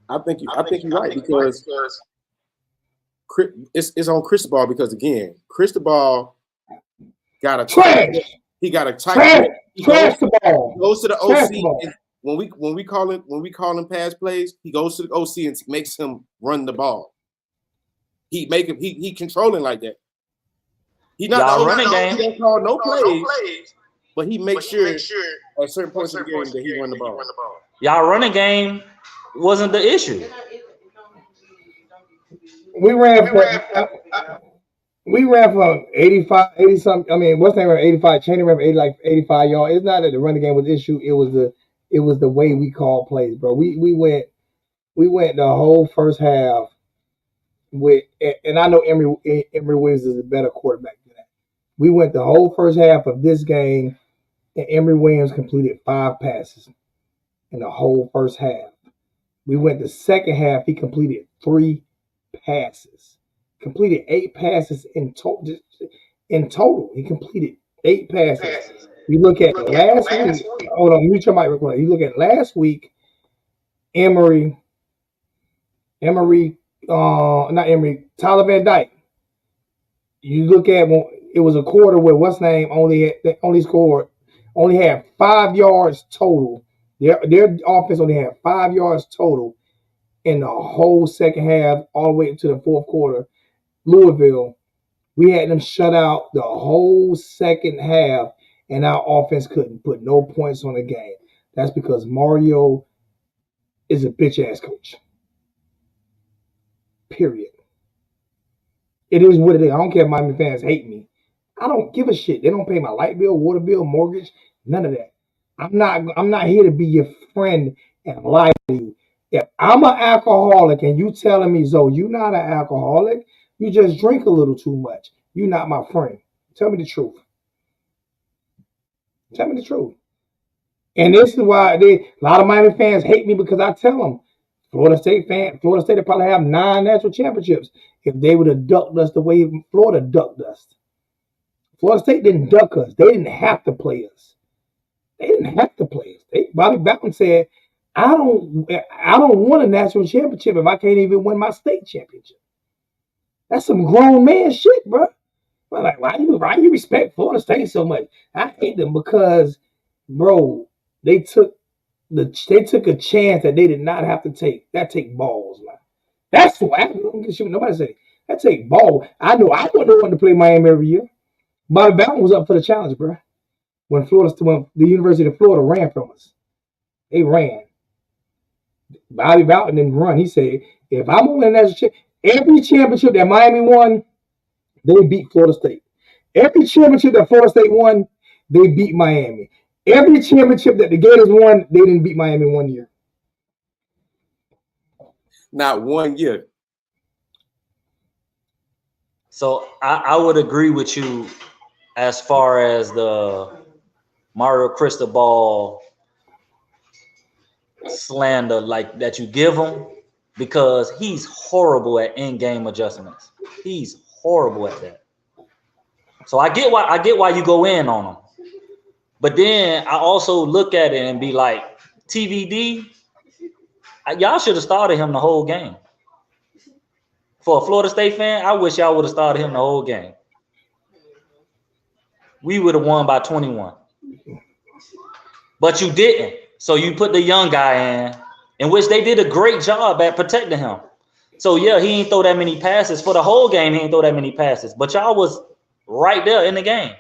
I think you're right because it's on Cristobal because again, Cristobal got a trash. He got a tight. Trash the ball. Goes to the OC. And when we call him pass plays, he goes to the OC and makes him run the ball. He controlling like that. He not the running game. He don't call no plays, but he makes sure at certain points of the game that he run the ball. Y'all running game wasn't the issue. We ran for 85, 80 something. I mean, what's the name of 85? Cheney ran for 85 yards. It's not that the running game was the issue. It was the way we called plays, bro. We went the whole first half with, and I know Emory Williams is a better quarterback than that. We went the whole first half of this game, and Emory Williams completed 5 passes in the whole first half. We went the second half, he completed 3 passes. Completed 8 passes in total. He completed 8 passes. You look at last week. Hold on, mute your mic real quick. You look at last week, Tyler Van Dyke. You look at when it was a quarter where what's name only had 5 yards total. Their offense only had 5 yards total in the whole second half, all the way to the fourth quarter. Louisville, we had them shut out the whole second half, and our offense couldn't put no points on the game. That's because Mario is a bitch-ass coach. Period. It is what it is. I don't care if Miami fans hate me. I don't give a shit. They don't pay my light bill, water bill, mortgage, none of that. I'm not here to be your friend and lie to you. If I'm an alcoholic and you telling me, Zoe, you're not an alcoholic, you just drink a little too much, you're not my friend. Tell me the truth. Tell me the truth. And this is why a lot of Miami fans hate me, because I tell them, Florida State would probably have 9 national championships if they would have ducked us the way Florida ducked us. Florida State didn't duck us. They didn't have to play us. Bobby Bowden said, I don't want a national championship if I can't even win my state championship. That's some grown man shit, bro. But like, why you respect Florida State so much? I hate them because, bro, they took a chance that they did not have to take. That take balls, man. That's why I don't shoot nobody say that take ball. I know I wouldn't want to play Miami every year. Bobby Bowden was up for the challenge, bro. When the University of Florida ran from us, they ran. Bobby Bowden didn't run. He said, if I'm going to win a national championship, every championship that Miami won, they beat Florida State. Every championship that Florida State won, they beat Miami. Every championship that the Gators won, they didn't beat Miami 1 year. Not 1 year. So I would agree with you as far as the Mario Cristobal slander like that you give him, because he's horrible at in-game adjustments. He's horrible at that. So I get why you go in on him. But then I also look at it and be like, TVD, y'all should have started him the whole game. For a Florida State fan, I wish y'all would have started him the whole game. We would have won by 21. But you didn't. So you put the young guy in which they did a great job at protecting him. So, yeah, he ain't throw that many passes. For the whole game, he ain't throw that many passes. But y'all was right there in the game.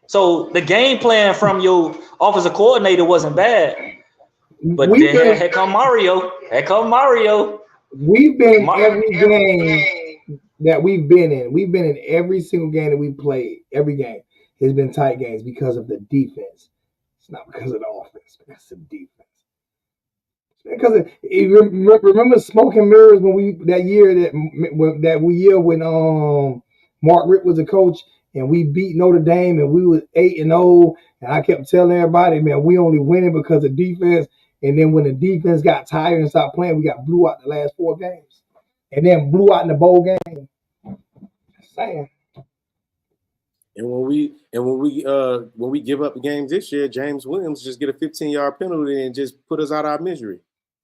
So the game plan from your offensive coordinator wasn't bad. But then here come Mario. We've been in every game that we've been in. We've been in every single game that we played. Every game has been tight games because of the defense. It's not because of the offense. It's the defense. Because remember smoke and mirrors when that year when Mark Richt was a coach and we beat Notre Dame and we was 8-0, and I kept telling everybody, man, we only winning because of defense. And then when the defense got tired and stopped playing, we got blew out the last 4 games, and then blew out in the bowl game. Just saying. And when we give up the games this year, James Williams just get a 15-yard penalty and just put us out of our misery.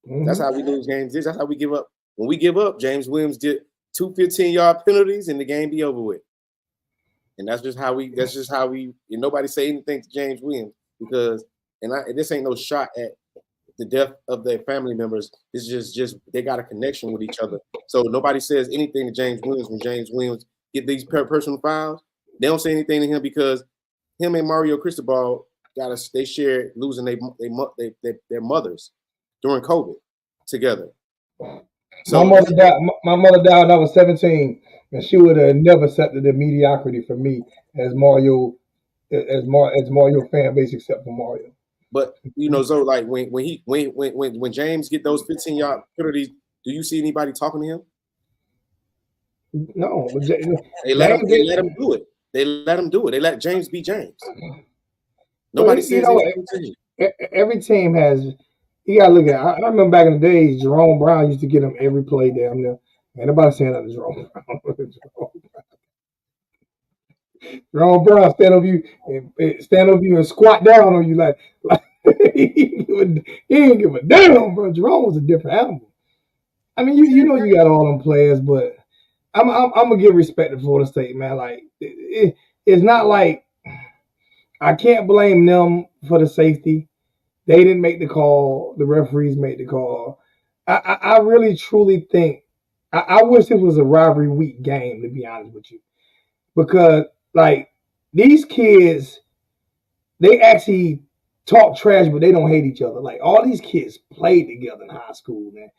Mm-hmm. That's how we lose games. That's how we give up. When we give up, James Williams did 2 15-yard penalties and the game be over with. And that's just how we. And nobody say anything to James Williams because this ain't no shot at the death of their family members. It's just they got a connection with each other. So nobody says anything to James Williams when James Williams get these personal fouls. They don't say anything to him because him and Mario Cristobal they shared losing their mothers during COVID together. So my mother died when I was 17, and she would have never accepted the mediocrity for me as Mario fan base except for Mario. But so like when James get those 15-yard penalties, do you see anybody talking to him? No, they let him do it. They let him do it. They let James be James. Nobody says anything to him. Every team has. You gotta look at. I remember back in the days, Jerome Brown used to get him every play down there. Ain't nobody saying that to Jerome Brown. Jerome Brown stand over you and squat down on you like he didn't give a damn, bro. Jerome was a different animal. I mean, you got all them players, but I'm gonna give respect to Florida State, man. Like it's not like I can't blame them for the safety. They didn't make the call. The referees made the call. I really truly think I wish this was a rivalry week game, to be honest with you, because like these kids, they actually talk trash, but they don't hate each other. Like all these kids played together in high school, man.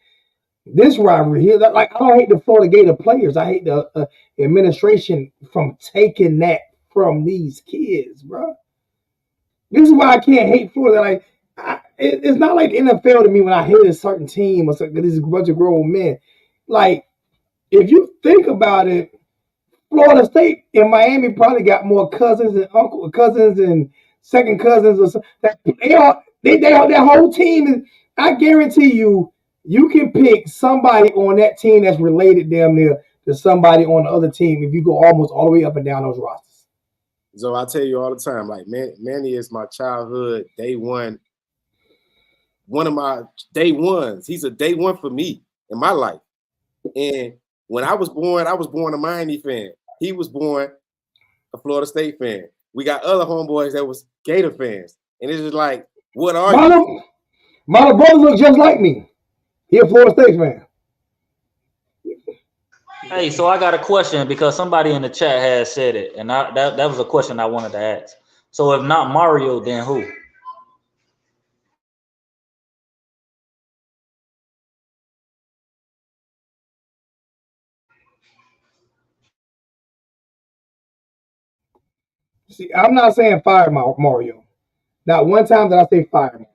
This rivalry here, I don't hate the Florida Gator players. I hate the administration from taking that from these kids, bro. This is why I can't hate Florida. Like, it's not like the NFL to me when I hate a certain team or something. This is a bunch of grown men. Like, if you think about it, Florida State and Miami probably got more cousins and second cousins or something. That whole team is. I guarantee you. You can pick somebody on that team that's related damn near to somebody on the other team if you go almost all the way up and down those rosters. So I tell you all the time, like Manny is my childhood day one. One of my day ones. He's a day one for me in my life. And when I was born a Miami fan. He was born a Florida State fan. We got other homeboys that was Gator fans. And it's just like, what are you? My brother look just like me. He a Florida State fan. Hey, so I got a question because somebody in the chat has said it, and that was a question I wanted to ask. So if not Mario, then who? See, I'm not saying fire Mario. Not one time did I say fire Mario.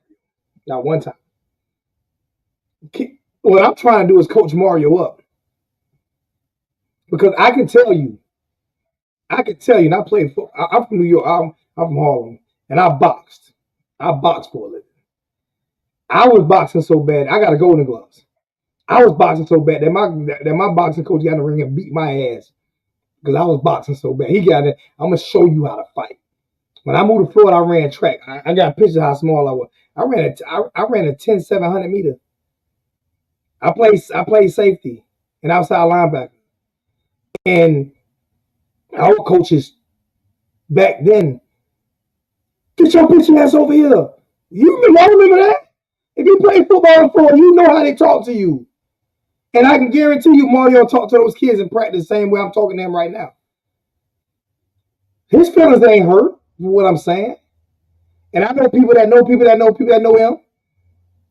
Not one time. What I'm trying to do is coach Mario up. Because I can tell you, and I played football. I'm from New York. I'm from Harlem, and I boxed. I boxed for a living. I was boxing so bad, I got a Golden Gloves. I was boxing so bad that my boxing coach got in the ring and beat my ass because I was boxing so bad. He got it. I'm gonna show you how to fight. When I moved to Florida, I ran track. I got a picture of how small I was. I ran a 10-700 meter. I played safety and outside linebacker. And our coaches back then, get your bitch ass over here. I remember that? If you play football before, you know how they talk to you. And I can guarantee you Mario talk to those kids in practice the same way I'm talking to them right now. His feelings ain't hurt for what I'm saying. And I know people that know people that know people that know him.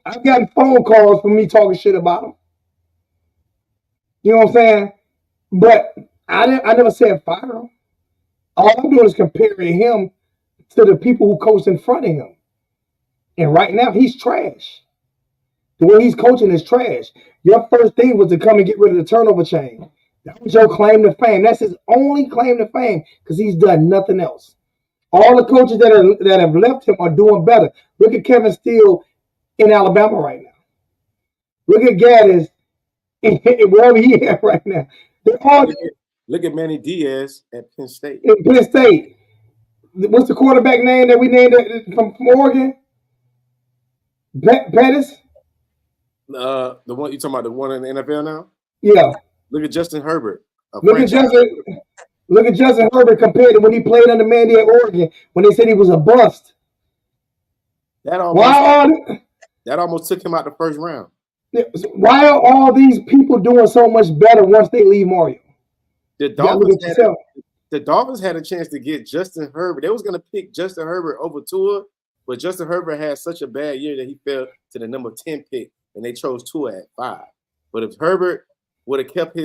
I've gotten phone calls from me talking shit about him. You know what I'm saying? But I never said fire him. All I'm doing is comparing him to the people who coached in front of him. And right now, he's trash. The way he's coaching is trash. Your first thing was to come and get rid of the turnover chain. That was your claim to fame. That's his only claim to fame because he's done nothing else. All the coaches that have left him are doing better. Look at Kevin Steele in Alabama right now. Look at Gaddis wherever he is right now. Look at Manny Diaz at Penn State. In Penn State. What's the quarterback name that we named from Oregon? Pettis? The one you talking about, the one in the NFL now? Yeah. Look at Justin Herbert. Look at Justin Herbert compared to when he played under Manny at Oregon when they said he was a bust. That almost took him out the first round. Why are all these people doing so much better once they leave Mario? The Dolphins had a chance to get Justin Herbert. They was going to pick Justin Herbert over Tua, but Justin Herbert had such a bad year that he fell to the number 10 pick, and they chose Tua at 5. But if Herbert would have kept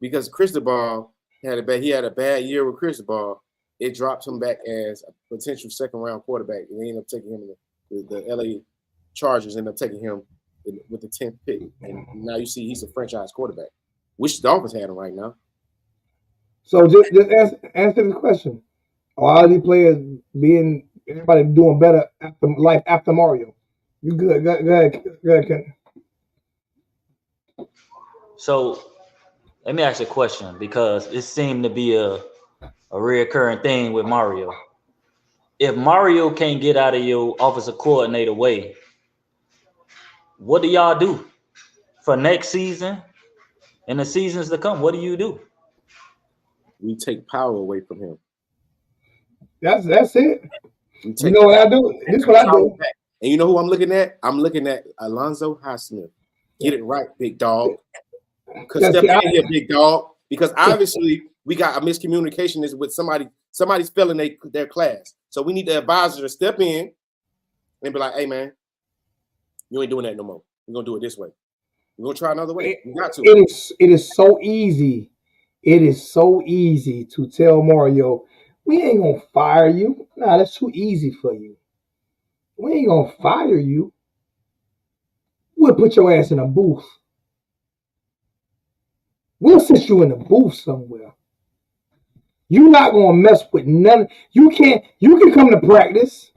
because Cristobal had a bad year with Cristobal, it dropped him back as a potential second-round quarterback, and they ended up taking him. The LA Chargers ended up taking him with the 10th pick, and now you see he's a franchise quarterback. Which the Dolphins had him right now. So just answer the question. All these players everybody doing better after Mario. You good? Go ahead, Ken. So let me ask you a question because it seemed to be a reoccurring thing with Mario. If Mario can't get out of your offensive coordinator way, what do y'all do for next season and the seasons to come? What do you do? We take power away from him. That's it. You know what I do? This is what I do. And you know who I'm looking at? I'm looking at Alonzo Highsmith. Get it right, big dog. Because step in here, big dog. Because obviously we got a miscommunication is with somebody's failing their class. So we need the advisor to step in and be like, hey man, you ain't doing that no more. We're gonna do it this way. We're gonna try another way. We got to. It is so easy. It is so easy to tell Mario, we ain't gonna fire you. Nah, that's too easy for you. We ain't gonna fire you. We'll put your ass in a booth. We'll sit you in a booth somewhere. You're not gonna mess with none. You can come to practice,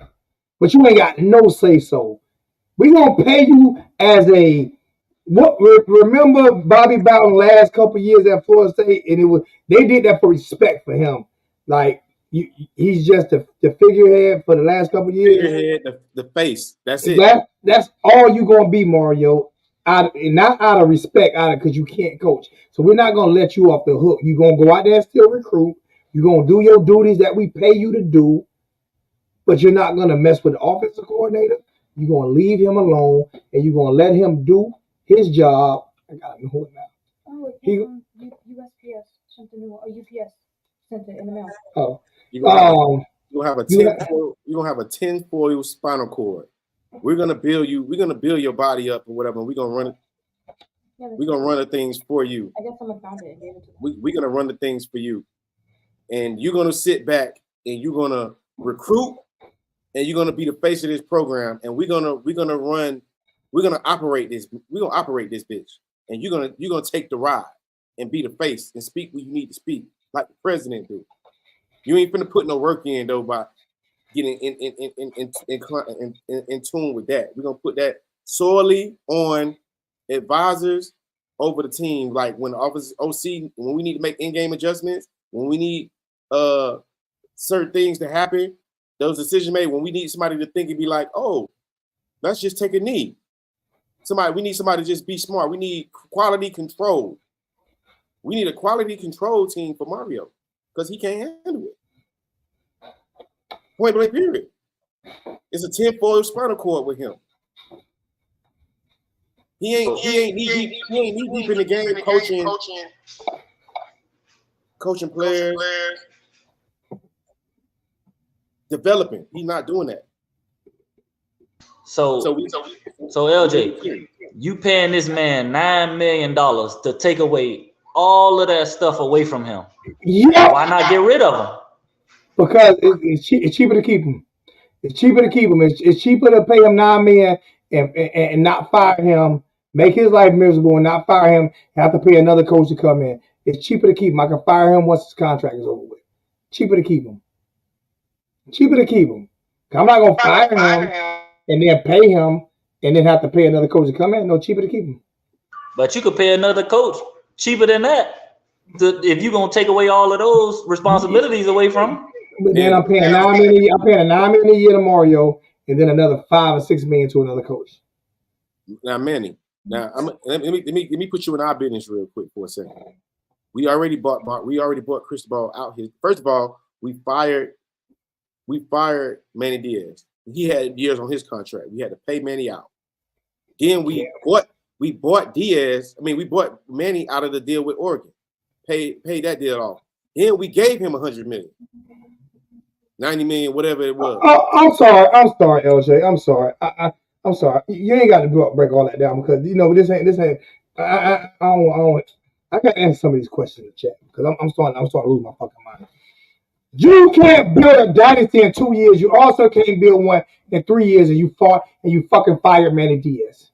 but you ain't got no say so. We're gonna pay you as remember Bobby Bowden last couple of years at Florida State, and they did that for respect for him. Like he's just the figurehead for the last couple of years. Figurehead, the face. That's it. That's all you gonna be, Mario. Not out of respect, because you can't coach. So we're not gonna let you off the hook. You're gonna go out there and still recruit. You're gonna do your duties that we pay you to do, but you're not gonna mess with the offensive coordinator. You're gonna leave him alone, and you're gonna let him do his job. I got it now. Oh, USPS sent the new, or UPS sent it in the mail. Oh, you're gonna have a 10-foil spinal cord. We're gonna build your body up or whatever. We're gonna run it. Yeah, we're gonna run the things for you. I guess someone found it and gave it to them. We're gonna run the things for you, and you're gonna sit back and you're gonna recruit, and you're gonna be the face of this program, and we're gonna operate this. We're gonna operate this bitch, and you're gonna take the ride and be the face and speak what you need to speak, like the president do. You ain't finna put no work in though by getting in tune with that. We're gonna put that solely on advisors over the team. Like when the office OC, when we need to make in-game adjustments, when we need certain things to happen, those decisions made, when we need somebody to think and be like, oh, let's just take a knee. We need somebody to just be smart. We need quality control. We need a quality control team for Mario because he can't handle it. Point blank period. It's a 10-foil spinal cord with him. He ain't knee deep in the game coaching players, developing. He's not doing that. So LJ, you paying this man $9 million to take away all of that stuff away from him. Yeah. Why not get rid of him? Because it's cheaper to keep him. It's cheaper to keep him. It's cheaper to pay him $9 million and not fire him, make his life miserable and not fire him, have to pay another coach to come in. It's cheaper to keep him. I can fire him once his contract is over with. Cheaper to keep him. Cheaper to keep him. I'm not gonna fire him and then pay him and then have to pay another coach to come in. No, cheaper to keep him. But you could pay another coach cheaper than that. if you're gonna take away all of those responsibilities away from him. But then I'm paying $9 million a year to Mario, and then another $5 or $6 million to another coach. Now, Manny. Now, let me put you in our business real quick for a second. We already bought Cristobal out here. First of all, we fired Manny Diaz. He had years on his contract. We had to pay Manny out. Then we bought Diaz. I mean, we bought Manny out of the deal with Oregon. Paid that deal off. Then we gave him $100 million. 90 million, whatever it was. I'm sorry, LJ. I'm sorry. I'm sorry. You ain't got to break all that down because this ain't. I gotta answer some of these questions in the chat because I'm starting to lose my fucking mind. You can't build a dynasty in 2 years. You also can't build one in 3 years, and you fucking fired Manny Diaz.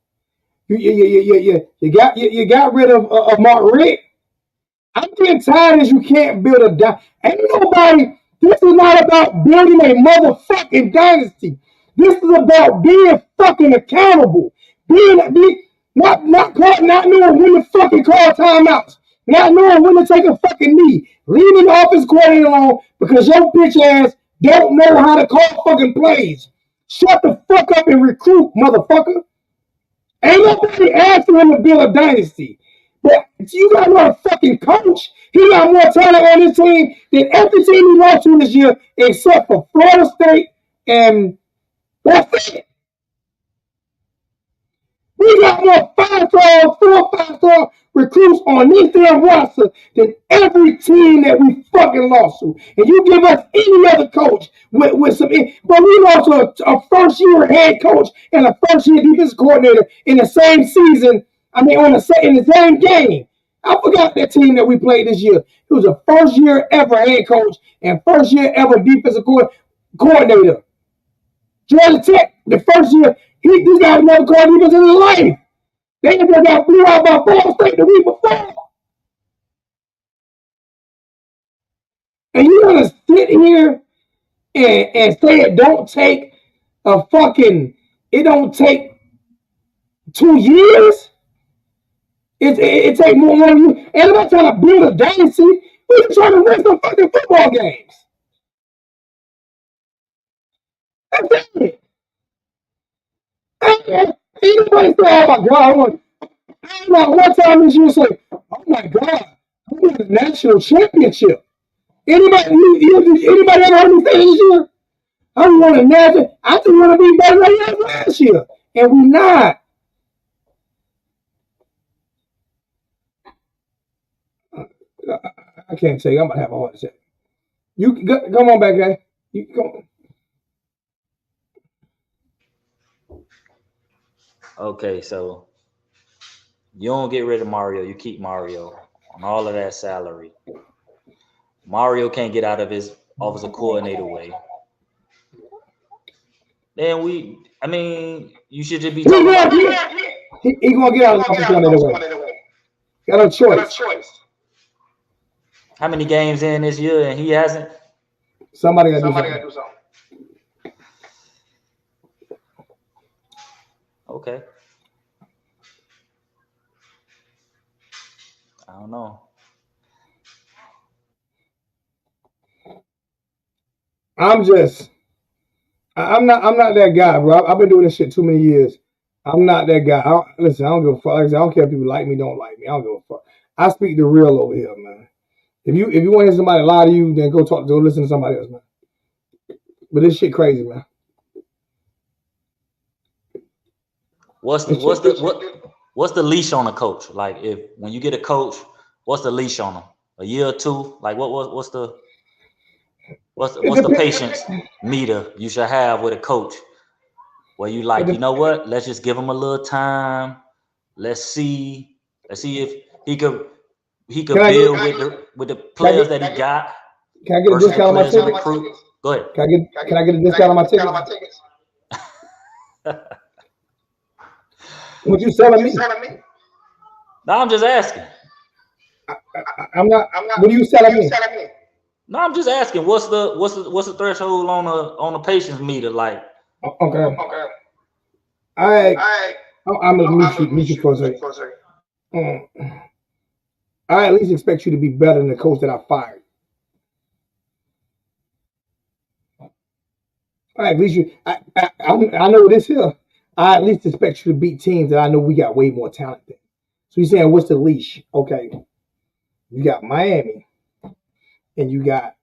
You got rid of Mark Rick. I'm getting tired as you can't build a dynasty. Ain't nobody. This is not about building a motherfucking dynasty. This is about being fucking accountable. Not knowing when to fucking call timeouts. Not knowing when to take a fucking knee. Leaving the offense coordinator alone because your bitch ass don't know how to call fucking plays. Shut the fuck up and recruit, motherfucker. Ain't nobody asking him to build a dynasty. But you got no fucking coach. He got more talent on his team than every team he lost to this year, except for Florida State, and that's it. We got more 4 or 5-star recruits on this damn roster than every team that we fucking lost to. And you give us any other coach with some, but we lost to a first-year head coach and a first-year defensive coordinator in the same season. I mean, in the same game. I forgot that team that we played this year. It was a first-year ever head coach and first-year ever defensive coordinator. Georgia Tech, the first year, this guy never called defense in his life. They just got blew out by Florida State the week before. And you're going to sit here and say it don't take it don't take 2 years? It takes more than you. And I'm not trying to build a dynasty. We're trying to win some fucking football games. That's it. Anybody say, oh my God, I don't know what time this year say, oh my God, I won a national championship. Anybody ever heard me say this year? I won a national. I just want to be better than I was last year. And we're not. I can't tell you. I'm about to have a heart attack. You come on back, guy. You come on. Okay, so you don't get rid of Mario. You keep Mario on all of that salary. Mario can't get out of his offensive coordinator way. Then you should just be talking about He's going to get out of his offensive coordinator way. Got no choice. How many games in this year and he hasn't? Somebody got to do something. Okay. I don't know. I'm not that guy, bro. I've been doing this shit too many years. I'm not that guy. I don't give a fuck. Like I said, I don't care if people like me, don't like me. I don't give a fuck. I speak the real over here, man. If you want to hear somebody lie to you, then go listen to somebody else, man. But this shit crazy, man. What's the leash on a coach? Like when you get a coach, what's the leash on them? A year or two? Like what's the patience meter you should have with a coach? Where you like, you know what? Let's just give him a little time. Let's see if he could build with the players that he got. Can I get a discount on my tickets? Go ahead. Can I get a discount on my tickets? What you selling me? No, I'm just asking. I'm not. What are you selling me? No, I'm just asking. What's the threshold on a patience meter like? Okay. I'm gonna meet you for a second. I at least expect you to be better than the coach that I fired. At least I know this here. I at least expect you to beat teams that I know we got way more talent than. So you're saying what's the leash? Okay, you got Miami, and you got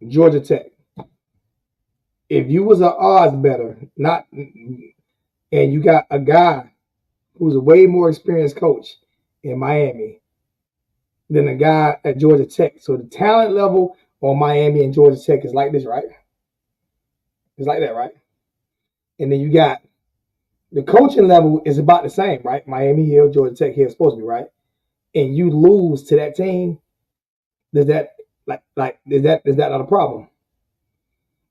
Georgia Tech. If you was an odds better, not, and you got a guy who's a way more experienced coach in Miami than a guy at Georgia Tech, so the talent level on Miami and Georgia Tech is like this, right? It's like that, right? And then you got the coaching level is about the same, right? Miami here, Georgia Tech here is supposed to be, right? And you lose to that team, does that is that not a problem?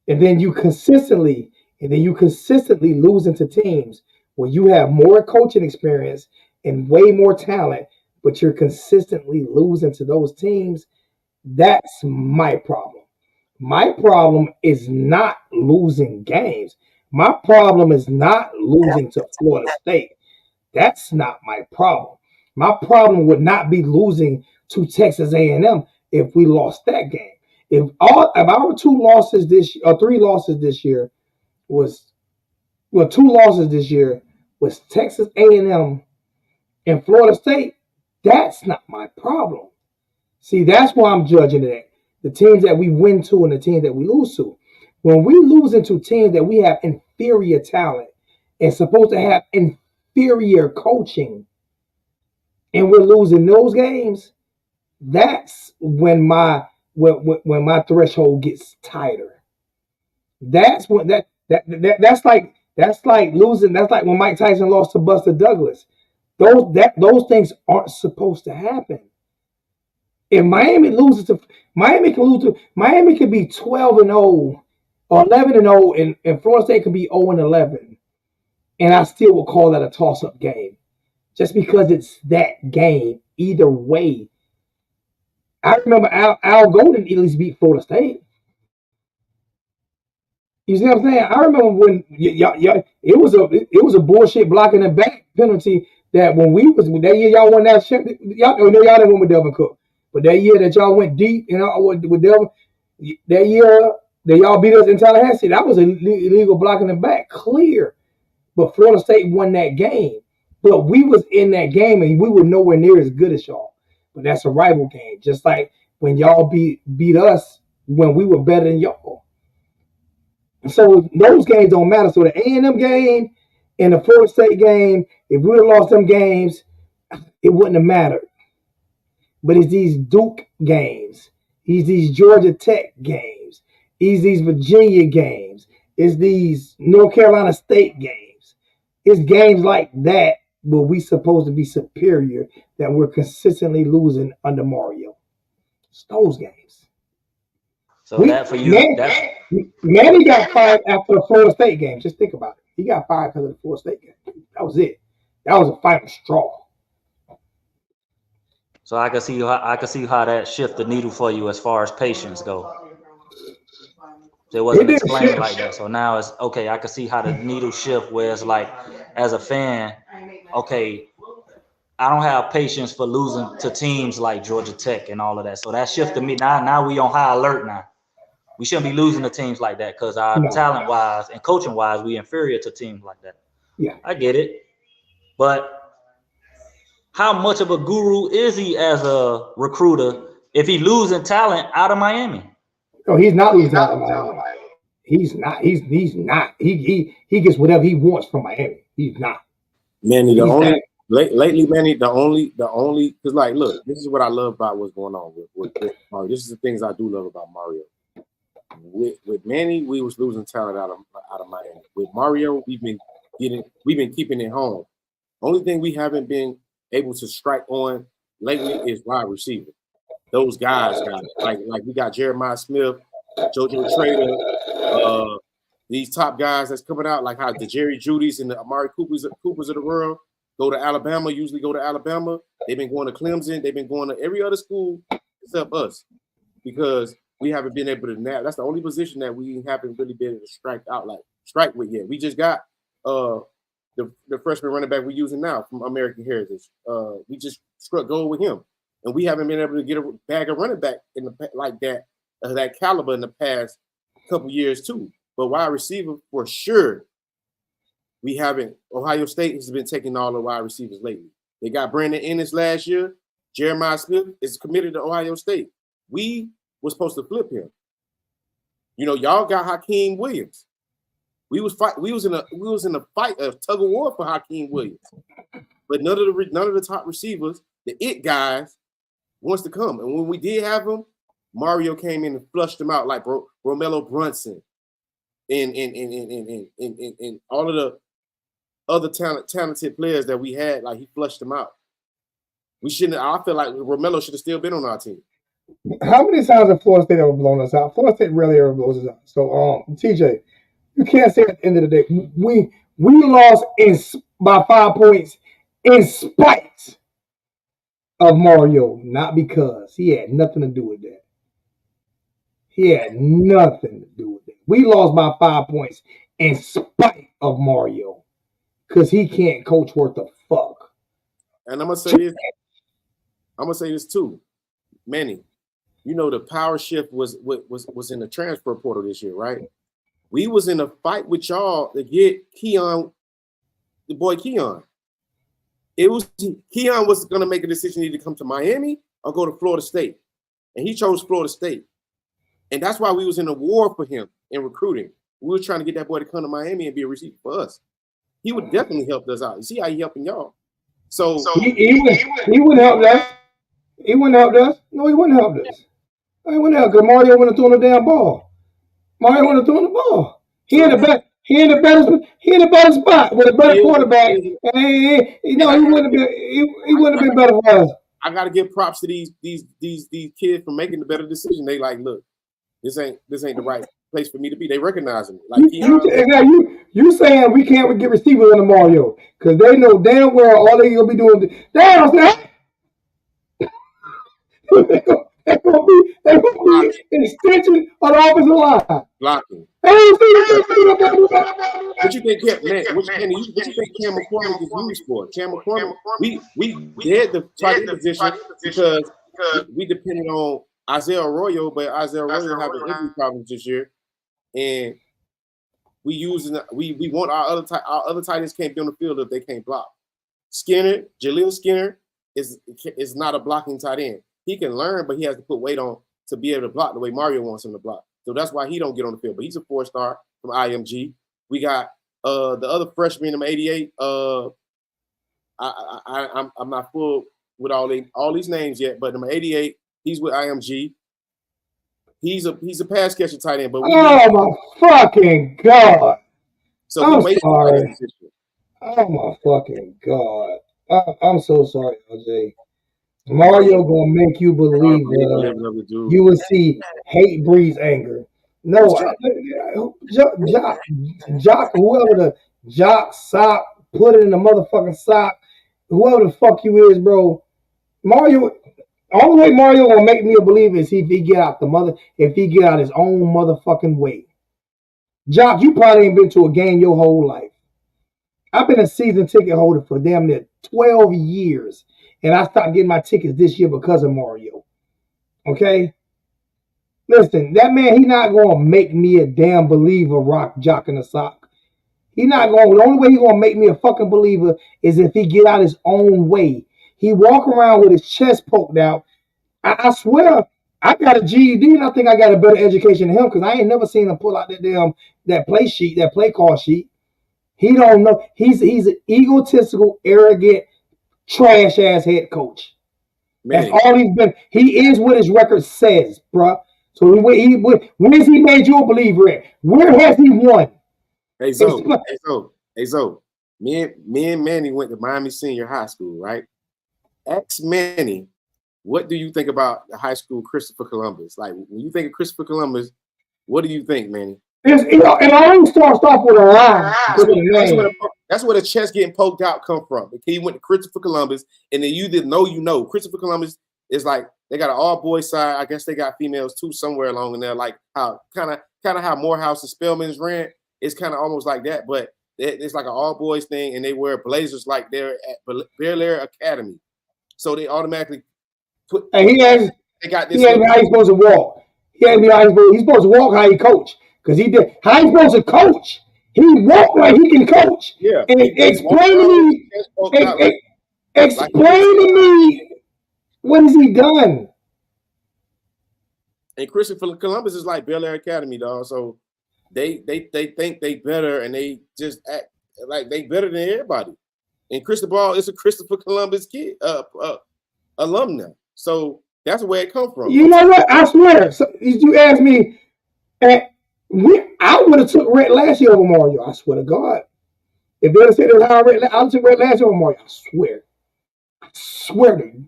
And then you consistently losing to teams where you have more coaching experience and way more talent, but you're consistently losing to those teams. That's my problem. My problem is not losing games. My problem is not losing to Florida State. That's not my problem. My problem would not be losing to Texas A&M if we lost that game. If our 2 losses this or 3 losses this year was 2 losses this year was Texas A&M and Florida State, that's not my problem. See, that's why I'm judging it. The teams that we win to and the teams that we lose to. When we lose into teams that we have inferior talent and supposed to have inferior coaching, and we're losing those games, that's when my threshold gets tighter. That's when that's like losing. That's like when Mike Tyson lost to Buster Douglas. Those things aren't supposed to happen. If Miami loses to Miami can be 12-0 or 11-0, and Florida State can be 0-11, and I still will call that a toss-up game, just because it's that game. Either way, I remember Al Golden at least beat Florida State. You see what I'm saying? I remember when it was a bullshit blocking the back penalty that when we was that year y'all won that shit. Y'all didn't win with Delvin Cook, but that year that y'all went deep, with Delvin, that year that y'all beat us in Tallahassee, that was illegal blocking the back, clear. But Florida State won that game. But we was in that game and we were nowhere near as good as y'all. But that's a rival game, just like when y'all beat us when we were better than y'all. So those games don't matter. So the A&M game and the Florida State game, if we would have lost them games, it wouldn't have mattered. But it's these Duke games, it's these Georgia Tech games, it's these Virginia games, it's these North Carolina State games. It's games like that where we supposed to be superior that we're consistently losing under Mario. It's those games. So that for you, Manny got fired after the Florida State game. Just think about it. He got fired because of the Florida State game. That was it. That was a final straw. So I can see how that shift the needle for you as far as patience go. So it wasn't explained like that. So now it's okay. I can see how the needle shift where it's like, as a fan, okay, I don't have patience for losing to teams like Georgia Tech and all of that. So that shifted me. Now we on high alert now. We shouldn't be losing to teams like that because our talent wise and coaching wise, we inferior to teams like that. Yeah, I get it, but how much of a guru is he as a recruiter if he losing talent out of Miami? No, he's not losing talent out of Miami. He's not. He's not. He gets whatever he wants from Miami. He's not. Manny, lately, Manny, the only because like, look, this is what I love about what's going on with Mario. This is the things I do love about Mario. With Manny, we was losing talent out of Miami. With Mario, we've been keeping it home. Only thing we haven't been able to strike on lately is wide receiver. Those guys got it. Like we got Jeremiah Smith, JoJo Trader, these top guys that's coming out, like how the Jerry Judys and the Amari Coopers of the world go to Alabama. Usually go to Alabama. They've been going to Clemson. They've been going to every other school except us because we haven't been able to nab. That's the only position that we haven't really been able to strike with yet. We just got the freshman running back we're using now from American Heritage. We just struck gold with him, and we haven't been able to get a bag of running back in the like that that caliber in the past couple years too. But wide receiver for sure, we haven't. Ohio State has been taking all the wide receivers lately. They got Brandon Ennis last year. Jeremiah Smith is committed to Ohio State. We were supposed to flip him. You know, y'all got Hakeem Williams. We was in a fight, a tug of war for Hakeem Williams. But none of the top receivers, the it guys, wants to come. And when we did have him, Mario came in and flushed them out like Romello Brunson and all of the other talented players that we had. Like he flushed them out. We shouldn't. I feel like Romello should have still been on our team. How many times have Florida State ever blown us out? Florida State rarely ever blows us out. So, TJ, you can't say at the end of the day we lost by 5 points in spite of Mario, not because he had nothing to do with that. He had nothing to do with it. We lost by 5 points in spite of Mario because he can't coach worth a fuck. And I'm gonna say this too, Manny. You know the power shift was in the transfer portal this year, right? We was in a fight with y'all to get Keon, the boy Keon. Keon was gonna make a decision either come to Miami or go to Florida State, and he chose Florida State. And that's why we was in a war for him in recruiting. We were trying to get that boy to come to Miami and be a receiver for us. He would definitely help us out. You see how he helping y'all? So he wouldn't help us. He wouldn't help us. No, he wouldn't help us. He wouldn't help because Mario wouldn't have thrown the damn ball. Mario wouldn't have thrown the ball. He in the better spot with a better quarterback. He wouldn't have been better for us. I gotta give props to these kids for making the better decision. They like, look, this ain't the right place for me to be. They recognize me. Like you saying we can't get receivers on the Mario because they know damn well all they gonna be doing. They're gonna be an extension of the offensive line. Blocking. What you think, man? What you think Cam McCormick is used for? Cam McCormick, we did the tight position because we depended on Isaiah Arroyo, but Isaiah Arroyo having injury problems this year, and we want our other tight ends can't be on the field if they can't block. Jaleel Skinner is not a blocking tight end. He can learn, but he has to put weight on to be able to block the way Mario wants him to block. So that's why he don't get on the field. But he's a 4-star from IMG. We got the other freshman, number 88. I'm not full with all these names yet, but number 88, he's with IMG. He's a pass catcher tight end. But oh my fucking god! So I'm sorry. Oh my fucking god! I'm so sorry, LJ. Mario gonna make you believe you will see hate breeds anger. No, Jock, whoever the Jock sock, put it in the motherfucking sock. Whoever the fuck you is, bro. Mario, only way Mario gonna make me a believer is if he get out his own motherfucking way. Jock, you probably ain't been to a game your whole life. I've been a season ticket holder for damn near 12 years. And I stopped getting my tickets this year because of Mario. Okay? Listen, that man, he not going to make me a damn believer, rock, jock, in the sock. The only way he going to make me a fucking believer is if he get out his own way. He walk around with his chest poked out. I swear, I got a GED and I think I got a better education than him because I ain't never seen him pull out that play call sheet. He don't know. He's an egotistical, arrogant, trash ass head coach. Manny. That's all he's been. He is what his record says, bruh. So when has he made you a believer in? Where has he won? Hey Zo. Me and Manny went to Miami Senior High School, right? Ask Manny, what do you think about the high school Christopher Columbus? Like when you think of Christopher Columbus, what do you think, Manny? It always starts off with a lie. That's where the chest getting poked out come from. Okay, he went to Christopher Columbus, and then you didn't know, Christopher Columbus is like they got an all boys side. I guess they got females too somewhere along in there, like how kind of how Morehouse and Spelman's ran. It's kind of almost like that. But It's like an all boys thing, and they wear blazers like they're at Bel Air Academy, so they automatically put. And he has got this. He has how he's supposed to walk. He has how he's supposed to walk how he coach. Because he did how he's supposed to coach. He walk like he can coach. Yeah. And explain to me. Explain to me what has he done? And Christopher Columbus is like Bel Air Academy, dog. So they think they better, and they just act like they better than everybody. And Cristobal is a Christopher Columbus kid, alumni. So that's where it come from. You know what? I swear, so, you asked me, I would have took Red last year over Mario. I swear to God. If they had said it was high Red, I would have took Red last year over Mario. I swear to you.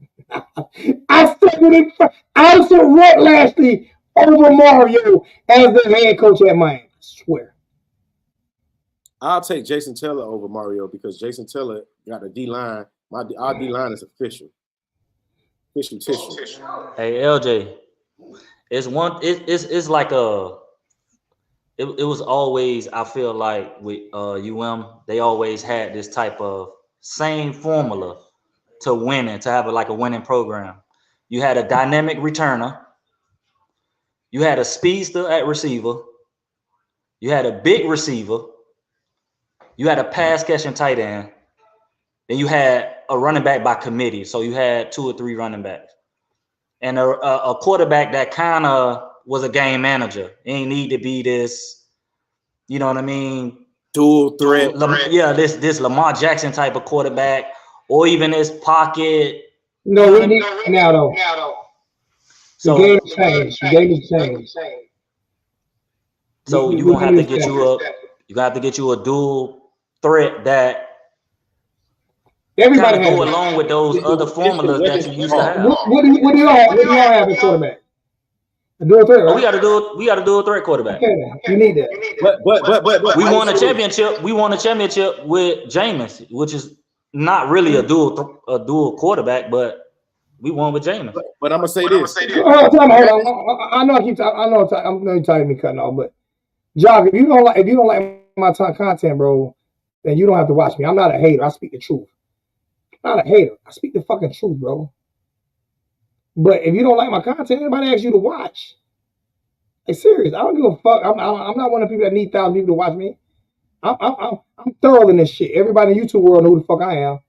I said that I took Red last year over Mario as the head coach at Miami. I swear. I'll take Jason Taylor over Mario because Jason Taylor got a D-line. Our D-line is official. Official tissue. Hey, LJ, it's like it was always, I feel like with they always had this type of same formula to winning, to have a winning program. You had a dynamic returner. You had a speedster at receiver. You had a big receiver. You had a pass catching tight end. Then you had a running back by committee. So you had 2 or 3 running backs. And a quarterback that kind of was a game manager. He ain't need to be this, you know what I mean? Dual threat. This Lamar Jackson type of quarterback, or even this pocket. No, we need now though. So the game is changed. So you're gonna have to get you a dual threat that everybody go along with those other formulas that you used to have. What do y'all have in quarterback? A dual threat, right? We got to do a threat quarterback. Okay, you need that. But we won a championship. We won a championship with Jameis, which is not really a dual quarterback, but we won with Jameis. But I'm gonna say this. Hold on. I know you're tired of me cutting off, but Jock, if you don't like my content, bro, then you don't have to watch me. I'm not a hater. I speak the truth. I'm not a hater. I speak the fucking truth, bro. But if you don't like my content, anybody asks you to watch. Like, serious. I don't give a fuck. I'm not one of the people that need 1,000 people to watch me. I'm thorough in this shit. Everybody in the YouTube world know who the fuck I am.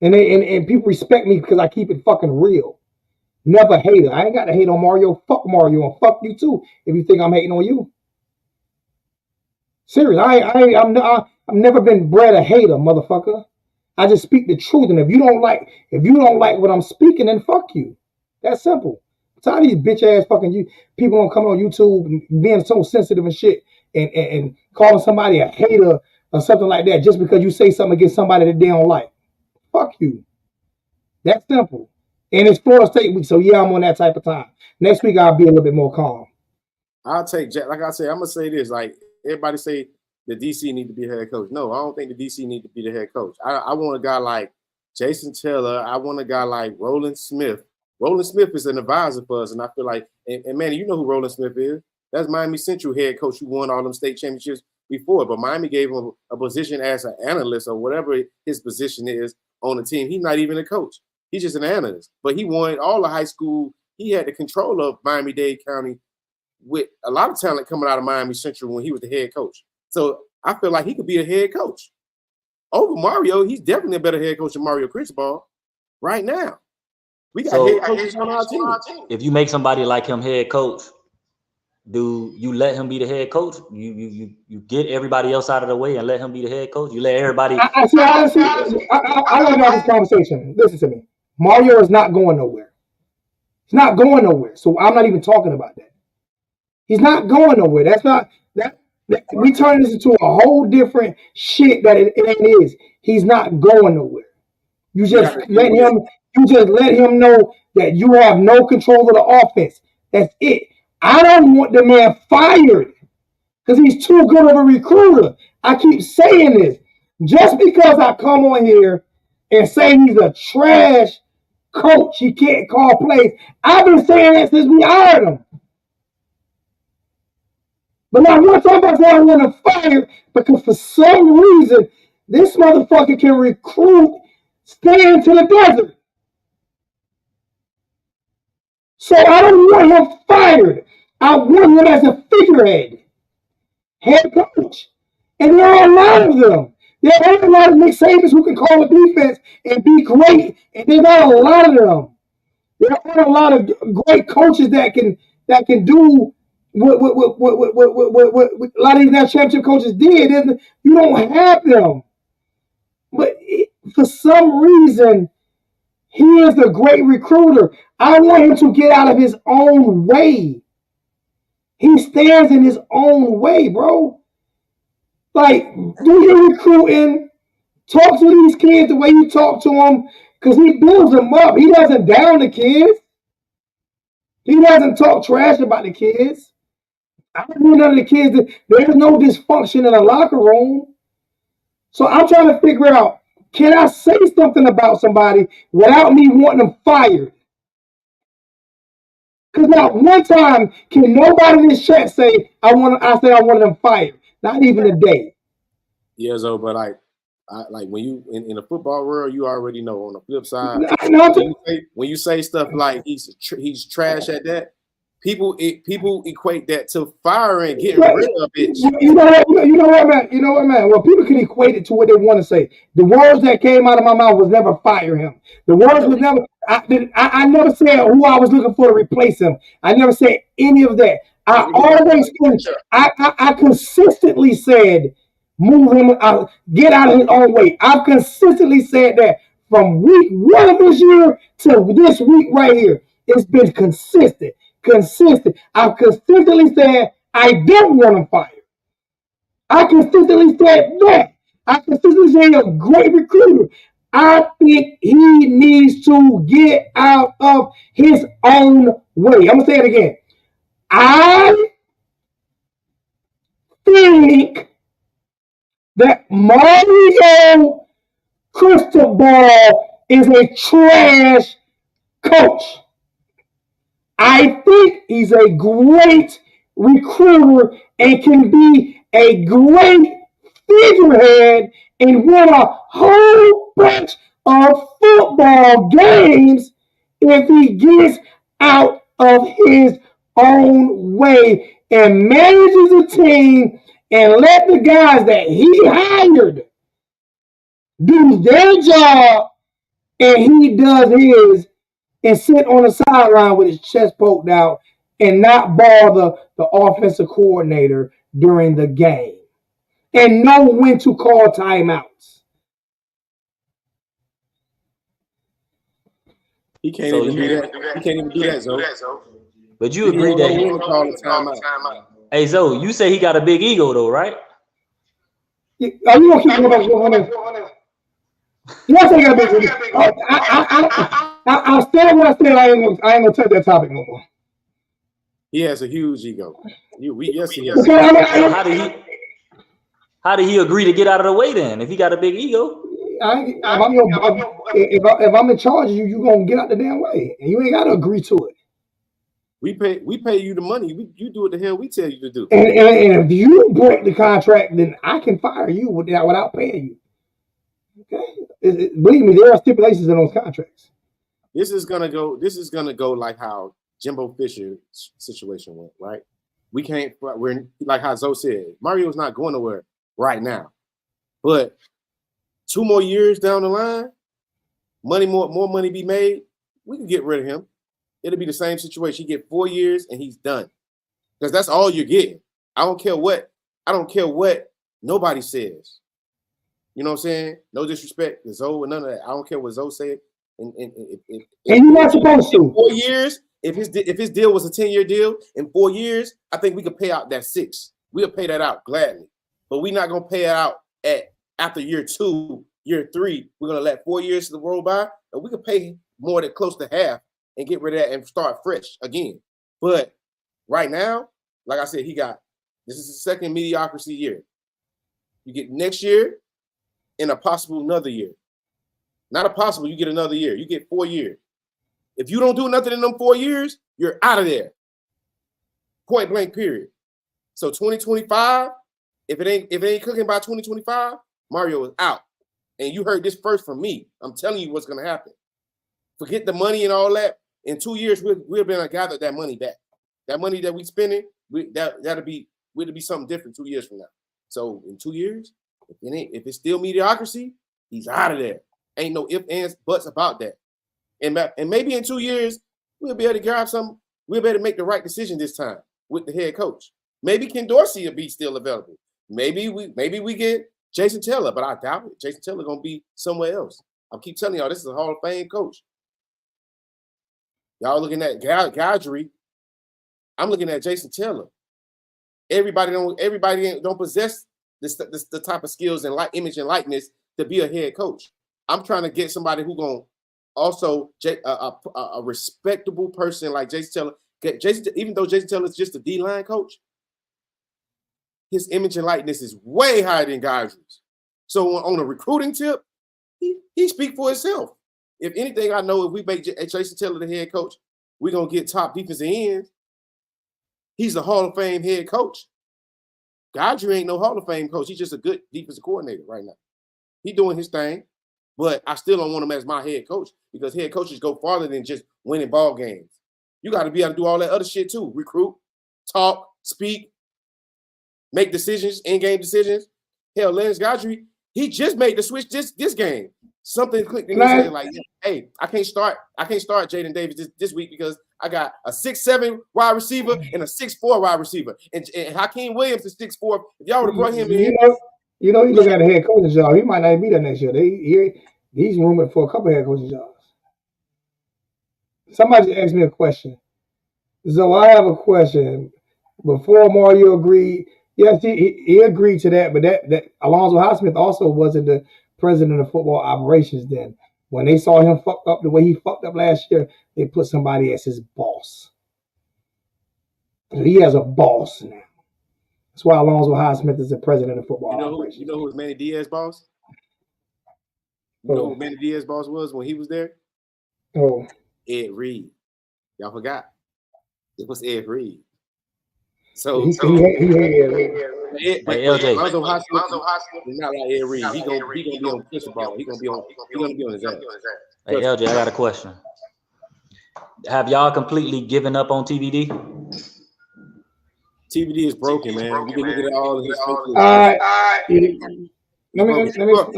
And people respect me because I keep it fucking real. Never hater. I ain't got to hate on Mario. Fuck Mario and fuck you too if you think I'm hating on you. Serious. I've never been bred a hater, motherfucker. I just speak the truth, and if you don't like what I'm speaking, then fuck you. That's simple. I'm tired of these bitch ass fucking people don't come on YouTube and being so sensitive and shit, and calling somebody a hater or something like that just because you say something against somebody that they don't like. Fuck you. That's simple. And it's Florida State week, so yeah, I'm on that type of time. Next week I'll be a little bit more calm. I'll take Jack. Like I said, I'm gonna say this. Like everybody say, the DC need to be the head coach. No, I don't think the DC need to be the head coach. I want a guy like Jason Taylor. I want a guy like Roland Smith. Roland Smith is an advisor for us, and I feel like, and Manny, you know who Roland Smith is. That's Miami Central head coach who won all them state championships before, but Miami gave him a position as an analyst or whatever his position is on the team. He's not even a coach. He's just an analyst, but he won all the high school. He had the control of Miami-Dade County with a lot of talent coming out of Miami Central when he was the head coach. So I feel like he could be a head coach. Over Mario, he's definitely a better head coach than Mario Cristobal right now. We got head coaches on our team. If you make somebody like him head coach, do you let him be the head coach? You get everybody else out of the way and let him be the head coach? You let everybody... I like to have this conversation. Listen to me. Mario is not going nowhere. He's not going nowhere. So I'm not even talking about that. He's not going nowhere. That's not... We turn this into a whole different shit that it is. He's not going nowhere. You just let him know that you have no control of the offense. That's it. I don't want the man fired because he's too good of a recruiter. I keep saying this. Just because I come on here and say he's a trash coach, he can't call plays. I've been saying that since we hired him. But now one time I say I want to fire because for some reason this motherfucker can recruit, stay into the desert. So I don't want him fired. I want him as a figurehead, head coach. And there are a lot of them. There are a lot of Nick Sabans who can call a defense and be great. And there's not a lot of them. There are a lot of great coaches that can do what a lot of these national championship coaches did. You don't have them. But for some reason, he is a great recruiter. I want him to get out of his own way. He stands in his own way, bro. Like, do your recruiting. Talk to these kids the way you talk to them, because he builds them up. He doesn't down the kids. He doesn't talk trash about the kids. I don't know none of the kids. There's no dysfunction in the locker room. So I'm trying to figure out, can I say something about somebody without me wanting them fired? Because not one time can nobody in this chat say I wanted them fired. Not even a day. Yeah, so but like when you in the football world, you already know. On the flip side, when you say stuff like he's trash at that, people equate that to firing, getting rid of it. You know what, man? Well, people can equate it to what they want to say. The words that came out of my mouth was never fire him. The words was never. I never said who I was looking for to replace him. I never said any of that. I consistently said, move him out, get out of his own way. I've consistently said that from week 1 of this year to this week right here. It's been consistent. I've consistently said I don't want him fired. I consistently said that. I consistently said a great recruiter. I think he needs to get out of his own way. I'm going to say it again. I think that Mario Cristobal is a trash coach. I think he's a great recruiter and can be a great figurehead and win a whole bunch of football games if he gets out of his own way and manages a team and let the guys that he hired do their job and he does his and sit on the sideline with his chest poked out and not bother the offensive coordinator during the game and know when to call timeouts. He can't even do that. He can't even do that, Zoe. But you agree that he call the timeout. Hey, Zoe, you say he got a big ego though, right? Are you gonna keep going back? Yes, I got a big ego. I'll stand what I said. I ain't gonna touch that topic no more. He has a huge ego. Yes, he has. How did he agree to get out of the way then? If he got a big ego, if I'm in charge of you, you gonna get out the damn way, and you ain't gotta agree to it. We pay you the money. You do what the hell we tell you to do. And if you break the contract, then I can fire you without paying you. Okay, believe me, there are stipulations in those contracts. This is gonna go like how Jimbo Fisher's situation went, right? We're like how Zoe said, Mario's not going nowhere right now. But 2 more years down the line, more money be made, we can get rid of him. It'll be the same situation. He get 4 years and he's done. Because that's all you're getting. I don't care what nobody says. You know what I'm saying? No disrespect to Zoe and none of that. I don't care what Zoe said. And you're not supposed to. 4 years, if his deal was a 10-year deal, in 4 years, I think we could pay out that 6. We'll pay that out gladly. But we're not gonna pay it out after year 2, year 3. We're gonna let 4 years to roll by, and we could pay more than close to half and get rid of that and start fresh again. But right now, like I said, this is the second mediocrity year. You get next year and a possible another year. Not a possible, you get another year. You get 4 years. If you don't do nothing in them 4 years, you're out of there. Point blank, period. So 2025, if it ain't cooking by 2025, Mario is out. And you heard this first from me. I'm telling you what's gonna happen. Forget the money and all that. In 2 years, we'll be able to gather that money back. That money that we spending, that'll be something different 2 years from now. So in 2 years, if it's still mediocrity, he's out of there. Ain't no ifs, ands, buts about that. And maybe in 2 years, we'll be able to grab some. We'll be able to make the right decision this time with the head coach. Maybe Ken Dorsey will be still available. Maybe we get Jason Taylor, but I doubt it. Jason Taylor gonna be somewhere else. I keep telling y'all, this is a Hall of Fame coach. Y'all looking at Gadry. I'm looking at Jason Taylor. Everybody don't possess the type of skills and image and likeness to be a head coach. I'm trying to get somebody who gonna also a respectable person like Jason Taylor. Even though Jason Taylor is just a D-line coach, his image and likeness is way higher than Gadry's. So on a recruiting tip, he speak for himself. If anything, I know if we make Jason Taylor the head coach, we're going to get top defensive ends. He's a Hall of Fame head coach. Gadry ain't no Hall of Fame coach. He's just a good defensive coordinator right now. He's doing his thing, but I still don't want him as my head coach because head coaches go farther than just winning ball games. You got to be able to do all that other shit too. Recruit, talk, speak, make decisions, in-game decisions. Hell, Lance Gadry, he just made the switch this game. Something clicked in his head like, hey, I can't start Jaden Davis this week because I got a 6'7" wide receiver and a 6'4" wide receiver. And Hakeem Williams is 6'4". If y'all would have brought him in. You look at the head coach's job, he might not be there next year. He's rumored for a couple of head coaching jobs. Somebody asked me a question. So I have a question. Before Mario agreed, yes, he agreed to that, but that Alonzo Highsmith also wasn't the president of football operations then. When they saw him fuck up the way he fucked up last year, they put somebody as his boss. So he has a boss now. That's why Alonzo Highsmith is the president of football operations. You know who was Manny Diaz boss? You know who Manny Diaz boss was when he was there? Oh. Ed Reed. Y'all forgot. It was Ed Reed. So he hated Ed. But LJ. Alonzo Highsmith is not like Ed Reed. He gonna be on Cristobal. He gonna be on his ass. Hey LJ, I got a question. Have y'all completely given up on TVD? TVD is broken, man. You can look at all of his.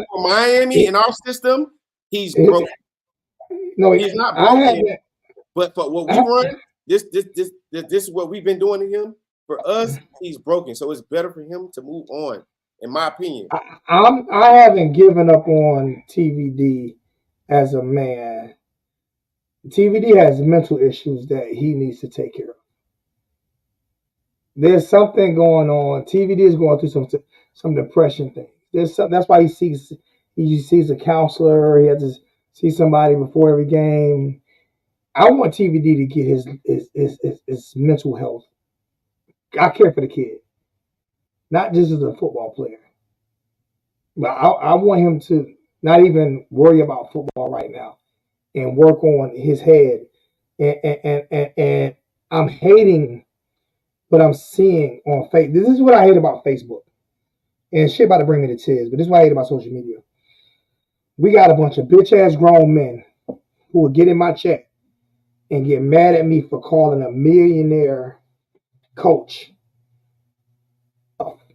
For Miami in our system, he's broken. No, he's not broken. But for what we run, this is what we've been doing to him. For us, he's broken. So it's better for him to move on, in my opinion. I haven't given up on TVD as a man. TVD has mental issues that he needs to take care of. There's something going on. TVD is going through some depression things. That's why he sees a counselor. He has to see somebody before every game. I want TVD to get his mental health. I care for the kid, not just as a football player. But I want him to not even worry about football right now and work on his head. And I'm hating what I'm seeing on Facebook. This is what I hate about Facebook. And shit about to bring me to tears, but this is what I hate about social media. We got a bunch of bitch-ass grown men who will get in my chat and get mad at me for calling a millionaire coach.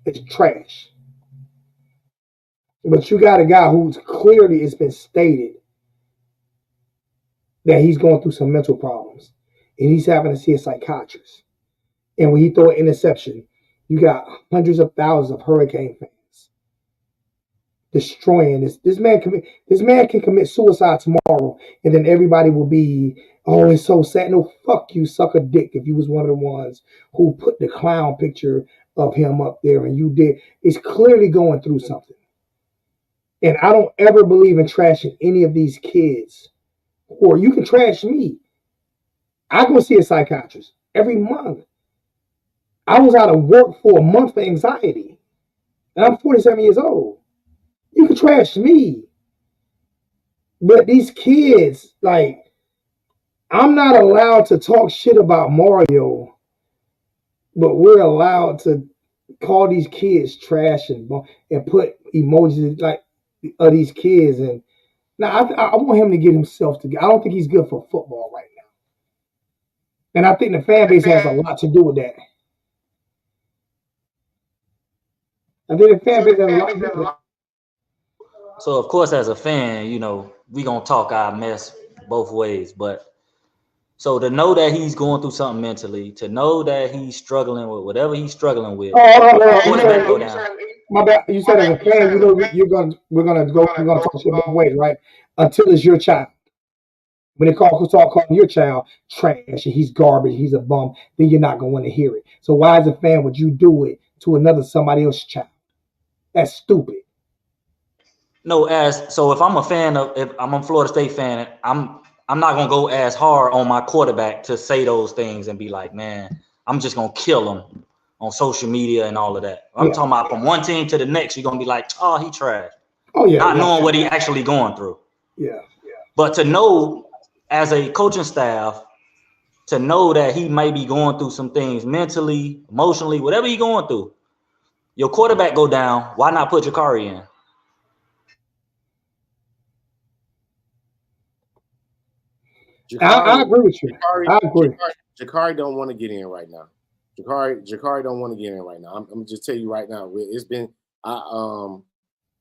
It's trash. But you got a guy who's clearly, it's been stated that he's going through some mental problems. And he's having to see a psychiatrist. And when he throw an interception, you got hundreds of thousands of Hurricane fans destroying this. This man can commit suicide tomorrow, and then everybody will be, oh, it's so sad. No, fuck you, suck a dick if you was one of the ones who put the clown picture of him up there and you did. It's clearly going through something. And I don't ever believe in trashing any of these kids. Or you can trash me. I go see a psychiatrist every month. I was out of work for a month for anxiety. And I'm 47 years old. You can trash me. But these kids, like, I'm not allowed to talk shit about Mario but we're allowed to call these kids trash and put emojis like of these kids. And now I want him to get himself together. I don't think he's good for football right now, and I think the fan base has a lot to do with that. I think the fan base has a lot to do with that. So of course, as a fan, you know, we gonna talk our mess both ways. But so to know that he's going through something mentally, to know that he's struggling with whatever he's struggling with, quarterback go down. My bad. You said as a fan, you know, we're gonna talk shit both ways, right? Until it's your child. When they start calling your child trash and he's garbage, he's a bum, then you're not gonna want to hear it. So why, as a fan, would you do it to somebody else's child? That's stupid. No, so if I'm a fan of, if I'm a Florida State fan, I'm not gonna go as hard on my quarterback to say those things and be like, man, I'm just gonna kill him on social media and all of that. I'm talking about from one team to the next, you're gonna be like, oh, he trash. Oh yeah, not knowing what he actually going through. Yeah. But to know as a coaching staff, to know that he may be going through some things mentally, emotionally, whatever he's going through, your quarterback go down, why not put Jakari in? I agree with you. I agree. Jakari don't want to get in right now. Jakari don't want to get in right now. I'm gonna just tell you right now. It's been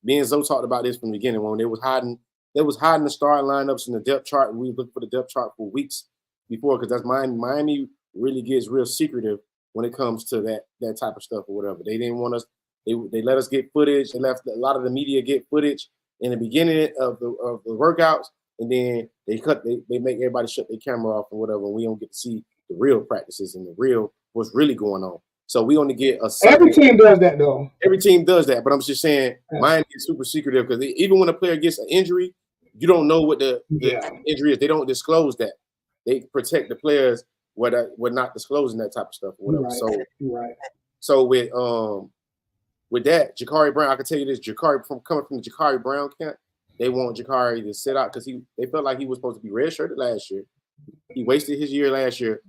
me and Zoe talked about this from the beginning when they was hiding the starting lineups in the depth chart. We looked for the depth chart for weeks before because that's Miami really gets real secretive when it comes to that type of stuff or whatever. They didn't want us. They let us get footage. They let a lot of the media get footage in the beginning of the workouts, and then they make everybody shut their camera off or whatever. And we don't get to see the real practices and the real what's really going on. So we only get every team does that though. Every team does that, but I'm just saying Miami is super secretive because even when a player gets an injury, you don't know what the injury is. They don't disclose that. They protect the players with not disclosing that type of stuff or whatever. So with that, Jakari Brown, I can tell you this: coming from the Jakari Brown camp, they want Jakari to sit out because they felt like he was supposed to be redshirted last year. He wasted his year last year.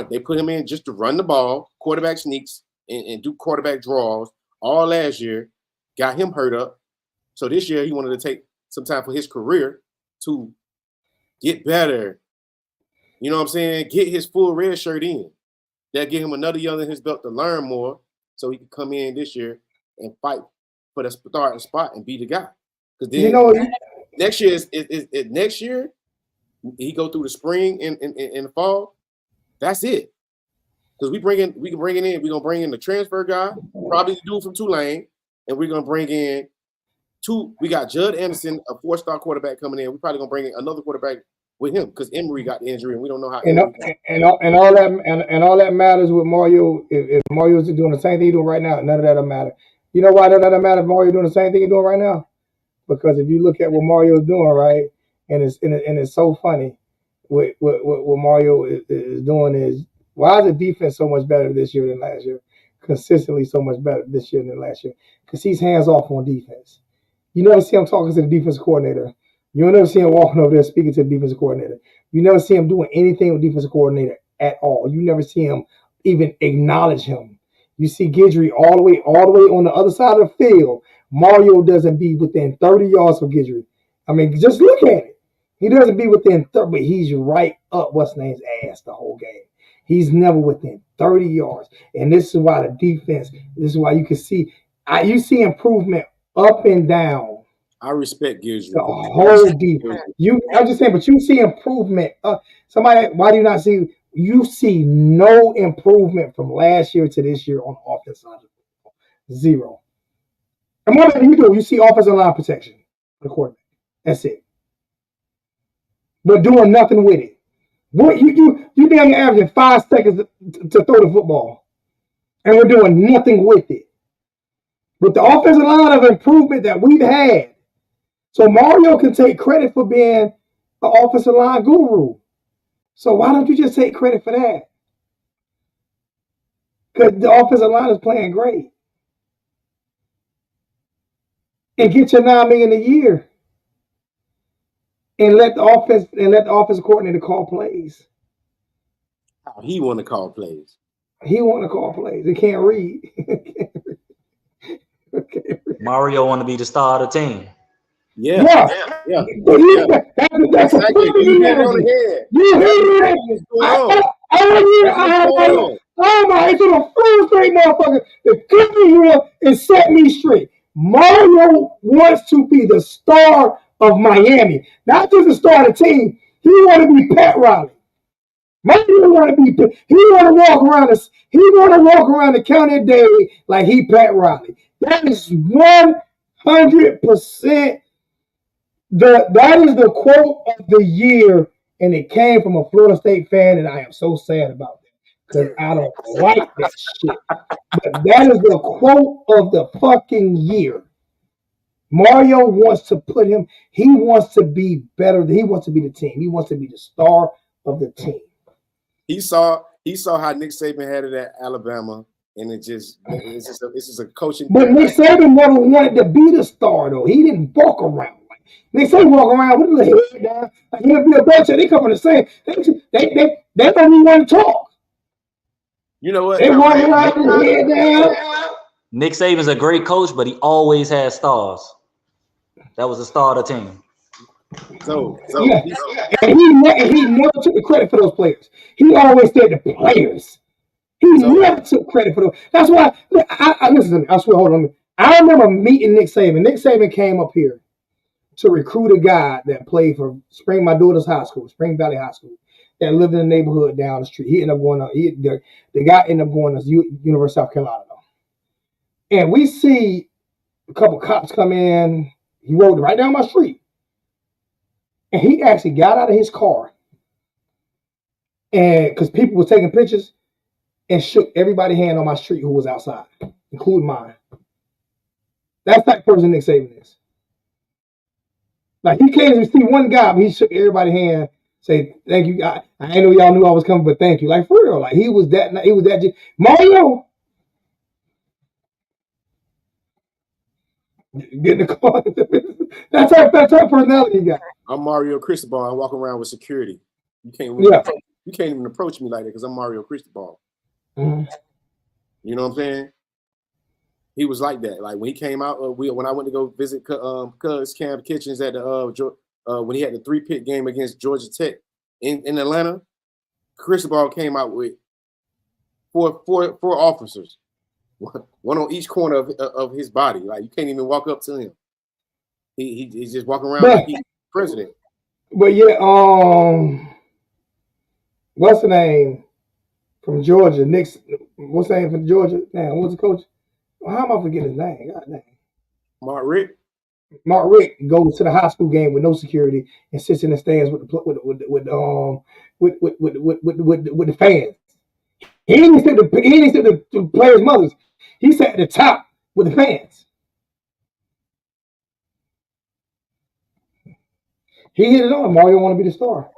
They put him in just to run the ball, quarterback sneaks, and do quarterback draws all last year. Got him hurt up. So this year he wanted to take some time for his career to get better. You know what I'm saying? Get his full red shirt in. That'll give him another year in his belt to learn more so he can come in this year and fight for the starting spot and be the guy. Because then next year next year he go through the spring and the fall. That's it. Because we're gonna bring in the transfer guy, probably the dude from Tulane, and we're gonna bring in we got Judd Anderson, a 4-star quarterback coming in. We're probably gonna bring in another quarterback with him because Emory got the injury and we don't know how. And all that matters with Mario. If Mario's doing the same thing he's doing right now, none of that'll matter. You know why none of that matter if Mario's doing the same thing he's doing right now? Because if you look at what Mario's doing, right, and it's so funny. What Mario is doing is, why is the defense so much better this year than last year? Consistently so much better this year than last year. Because he's hands off on defense. You never see him talking to the defense coordinator. You never see him walking over there speaking to the defensive coordinator. You never see him doing anything with defensive coordinator at all. You never see him even acknowledge him. You see Guidry all the way on the other side of the field. Mario doesn't be within 30 yards of Guidry. I mean, just look at it. He doesn't be within 30, but he's right up what's name's ass the whole game. He's never within 30 yards. And this is why the defense, this is why you can see, you see improvement up and down. I respect Guidry. The whole defense. I'm just saying, but you see improvement. Why do you not see, you see no improvement from last year to this year on the offensive side of the football. Zero. And more than you do, you see offensive line protection for the quarterback. That's it. But doing nothing with it. What you damn near averaging 5 seconds to throw the football, and we're doing nothing with it. With the offensive line of improvement that we've had, so Mario can take credit for being an offensive line guru. So why don't you just take credit for that? Because the offensive line is playing great, and get your $9 million a year. And let the offensive coordinator call plays. How he want to call plays. He want to call plays. He can't read. Mario want to be the star of the team. Yeah. That's a perfect analogy. You hear it? Oh my! It's the first straight motherfucker to cut me here and set me straight. Mario wants to be the star of Miami, not just the star of the team. He want to be Pat Riley. Mario want to be. He want to walk around this. He want to walk around the county day like he Pat Riley. That is 100%. That is the quote of the year, and it came from a Florida State fan, and I am so sad about that because I don't like that shit. But that is the quote of the fucking year. Mario wants to put him. He wants to be better. He wants to be the team. He wants to be the star of the team. He saw how Nick Saban had it at Alabama, and it's just a coaching. But Nick Saban never wanted to be the star though. He didn't walk around. They say walk around with the head down. Like he'll be a bunch of they come from the same. They don't even want to talk. You know what? They walk around with the head down. Nick Saban's a great coach, but he always had stars. That was the star of the team. And he never took the credit for those players. He always said the players. He never took credit for those. That's why I listen to me. I swear, hold on. I remember meeting Nick Saban. Nick Saban came up here to recruit a guy that played for my daughter's high school, Spring Valley High School, that lived in the neighborhood down the street. He ended up going the guy ended up going to University of South Carolina. And we see a couple cops come in. He rode right down my street. And he actually got out of his car. And because people were taking pictures and shook everybody's hand on my street who was outside, including mine. That's the type of person Nick Saban is. Like he came to see one guy, but he shook everybody's hand, say thank you. I didn't know y'all knew I was coming, but thank you. Like for real, like he was that. Mario, get in the car. That's our personality you got. I'm Mario Cristobal. I walk around with security. You can't even approach me like that because I'm Mario Cristobal. Mm-hmm. You know what I'm saying? He was like that. Like when he came out, when I went to go visit Cuz Cam Kitchens at the when he had the 3-pit game against Georgia Tech in Atlanta, Cristobal came out with four officers, one on each corner of his body. Like you can't even walk up to him. He's just walking around like he's president. But yeah, what's the name from Georgia? What's the name from Georgia? Damn, what's the coach? How am I forgetting his name? God damn. Mark Richt goes to the high school game with no security and sits in the stands with the fans. He didn't sit the players' mothers. He sat at the top with the fans. He hit it on. Mario want to be the star.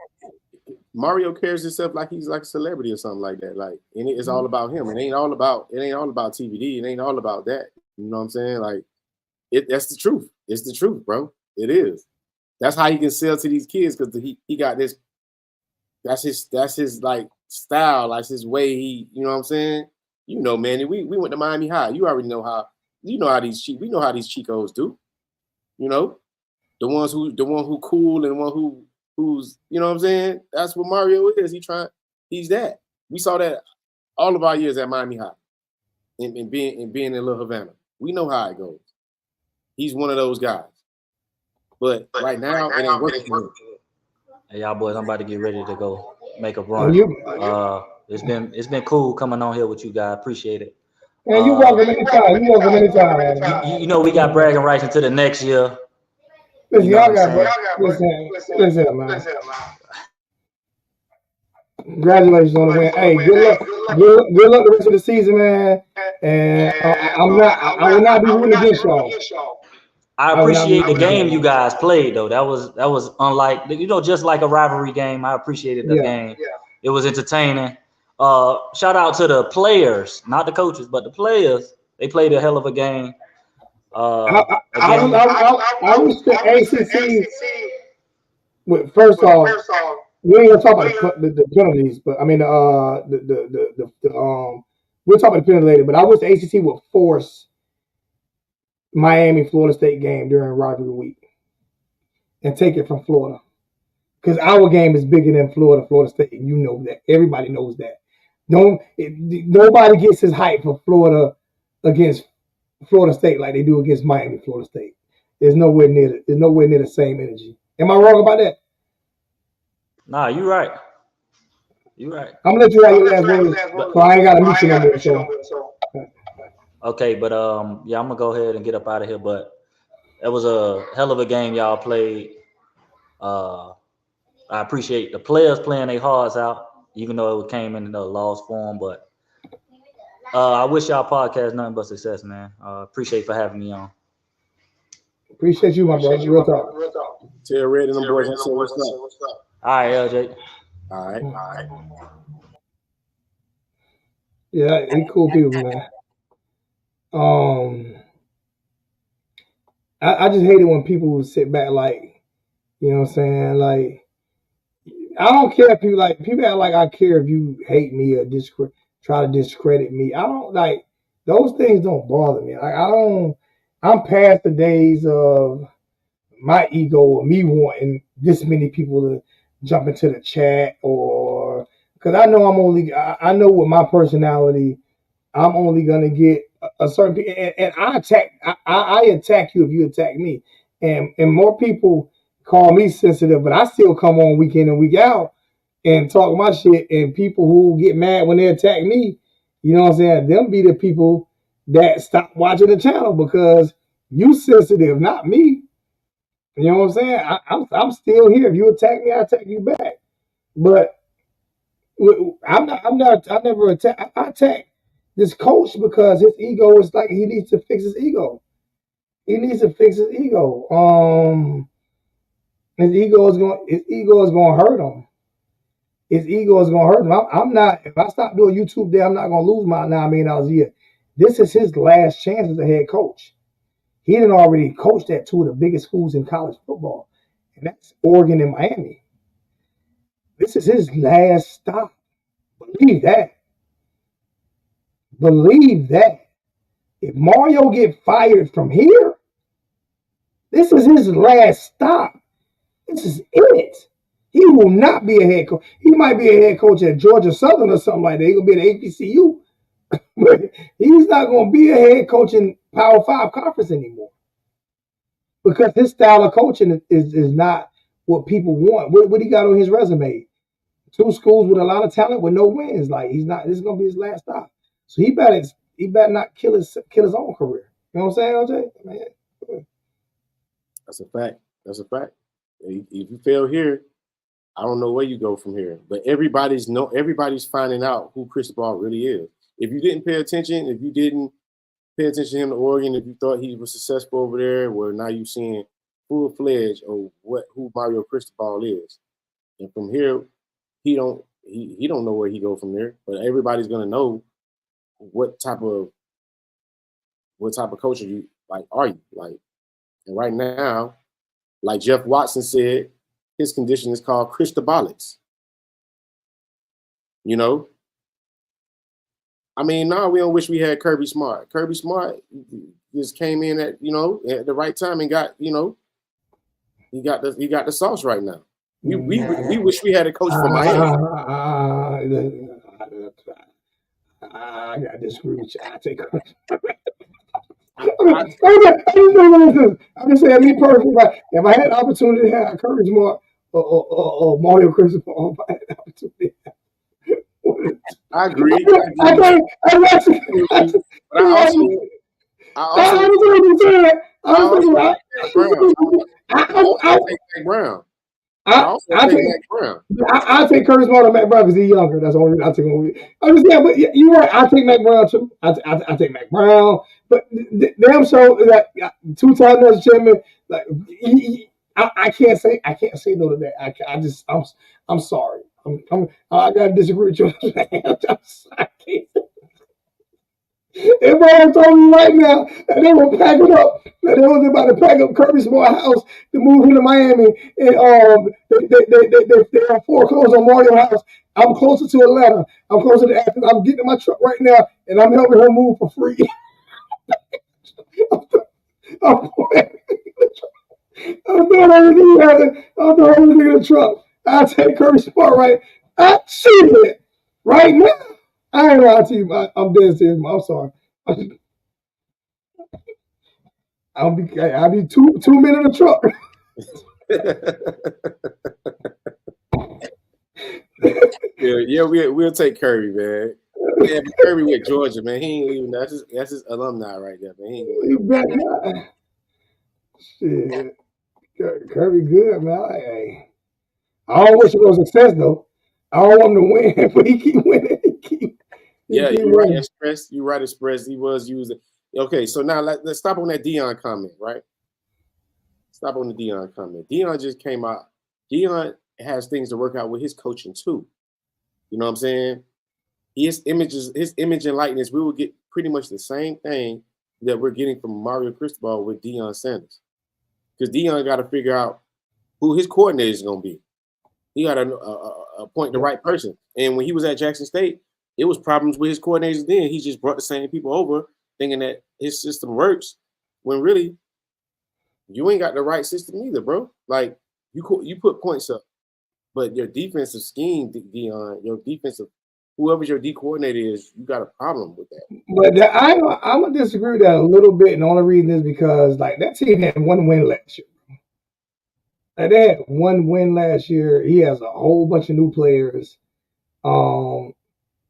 Mario carries himself like he's like a celebrity or something like that. Like, and it's all about him. It ain't all about TVD. It ain't all about that. You know what I'm saying? Like, that's the truth. It's the truth, bro. It is. That's how he can sell to these kids because he got this. That's his like style. Like his way. You know what I'm saying? You know, Manny. We went to Miami High. You already know how. You know how we know how these Chicos do. You know, the one who cool and the one who's, you know what I'm saying? That's what Mario is. He's that. We saw that all of our years at Miami High and being in Little Havana. We know how it goes. He's one of those guys. But right now, it ain't working for him. Hey, y'all boys, I'm about to get ready to go make a run. It's been cool coming on here with you guys. Appreciate it. Man, you welcome anytime. You know we got bragging rights into the next year. Listen, listen, man. Congratulations on the win. Hey, good luck the rest of the season, man. And I will not be rooting against y'all. I appreciate the game you guys played though. That was unlike, just like a rivalry game. I appreciated the game. Yeah. It was entertaining. Shout out to the players, not the coaches, but the players. They played a hell of a game. I respect ACC. First off, we ain't gonna talk about the penalties, but I mean the we'll talk about the penalty later, but I wish the ACC would force Miami Florida State game during rivalry week and take it from Florida. Because our game is bigger than Florida State. You know that. Everybody knows that. Nobody gets as hype for Florida against Florida State like they do against Miami Florida State. There's nowhere near the same energy. Am I wrong about that? Nah, you right. You right. I'm gonna let you have your last word, so I ain't got to meet you no more. So. Okay, but yeah, I'm gonna go ahead and get up out of here. But it was a hell of a game y'all played. I appreciate the players playing their hearts out, even though it came in the lost form. But I wish y'all podcast nothing but success, man. Appreciate for having me on. Appreciate you, my brother. Real talk. Tell Red and the boys and say what's up. All right, LJ. All right. Yeah, they cool people, man. I just hate it when people sit back like, you know what I'm saying? Like, I don't care if people act like I care if you hate me or try to discredit me. I don't like those things. Don't bother me. Like I'm past the days of my ego or me wanting this many people to jump into the chat or because I know I know with my personality, I'm only gonna get a certain and I attack you if you attack me, and more people call me sensitive, but I still come on week in and week out and talk my shit. And people who get mad when they attack me, you know what I'm saying? Them be the people that stop watching the channel because you sensitive, not me. You know what I'm saying? I'm still here. If you attack me, I attack you back. But I never attack. I attack this coach because his ego is like he needs to fix his ego. He needs to fix his ego. His ego is going to hurt him. His ego is going to hurt him. I'm not. If I stop doing YouTube there, I'm not going to lose my $9 million a year. This is his last chance as a head coach. He done already coached at two of the biggest schools in college football, and that's Oregon and Miami. This is his last stop. Believe that. Believe that. If Mario get fired from here, this is his last stop. This is it. He will not be a head coach. He might be a head coach at Georgia Southern or something like that. He's going to be at HBCU. But he's not going to be a head coach in Power 5 conference anymore. Because his style of coaching is not what people want. What he got on his resume? 2 schools with a lot of talent with no wins. Like he's not. This is going to be his last stop. So he better not kill his own career. You know what I'm saying, LJ? Man. That's a fact. If you fail here, I don't know where you go from here. But everybody's finding out who Cristobal really is. If you didn't pay attention, if you didn't pay attention to him to Oregon, if you thought he was successful over there, well, now you're seeing full-fledged of who Mario Cristobal is. And from here, he don't know where he go from there. But everybody's gonna know what type of coach are you like. And right now, like Jeff Watson said, his condition is called Cristobalics. You know? I mean, no, we don't wish we had Kirby Smart. Kirby Smart just came in at the right time and got, he got the sauce right now. We wish we had a coach from Miami. I got to disagree with you. I take I'm just saying, me personally, if I had the opportunity to have Kirby Smart or Mario Cristobal, if I had the opportunity. I agree. I take Curtis Smart or Mac Brown because he's younger. That's the only reason I take him. I'm just saying, but you're right. I take Mac Brown too. I take Mac Brown, but damn sure that 2-time national chairman. Like I can't say no to that. I'm sorry. I gotta disagree with you. I can't. Everybody told me right now that they were packing up, that they was about to pack up Kirby Smart house to move him to Miami, and they foreclosed on Mario house. I'm closer to Atlanta. I'm closer to Athens. I'm getting in my truck right now, and I'm helping her move for free. I'm doing everything. I'm doing everything in the truck. I take Kirby Smart right. I see it right now. I ain't lying to you. I'm dead serious. I'm sorry. I'll be 2 men in the truck. we'll take Curry, man. Yeah, but Curry with Georgia, man. He ain't even. That's his alumni right there, man. He ain't You bet not. Shit, Kirby good, man. I don't wish it was success though. I don't want him to win, but he keep winning. You're right, Express. You're right, Express. He was using. Okay, so now let's stop on that Dion comment, right? Stop on the Dion comment. Dion just came out. Dion has things to work out with his coaching too. You know what I'm saying? His image and likeness, we will get pretty much the same thing that we're getting from Mario Cristobal with Deion Sanders. Because Dion got to figure out who his coordinator is going to be. He got to appoint the right person. And when he was at Jackson State, it was problems with his coordinators then. He just brought the same people over thinking that his system works when really you ain't got the right system either, bro. Like, you put points up, but your defensive scheme, Dion, your defensive, whoever your D coordinator is, you got a problem with that. But I'm going to disagree with that a little bit. And the only reason is because, like, that team had one win last year. Like, they had one win last year. He has a whole bunch of new players.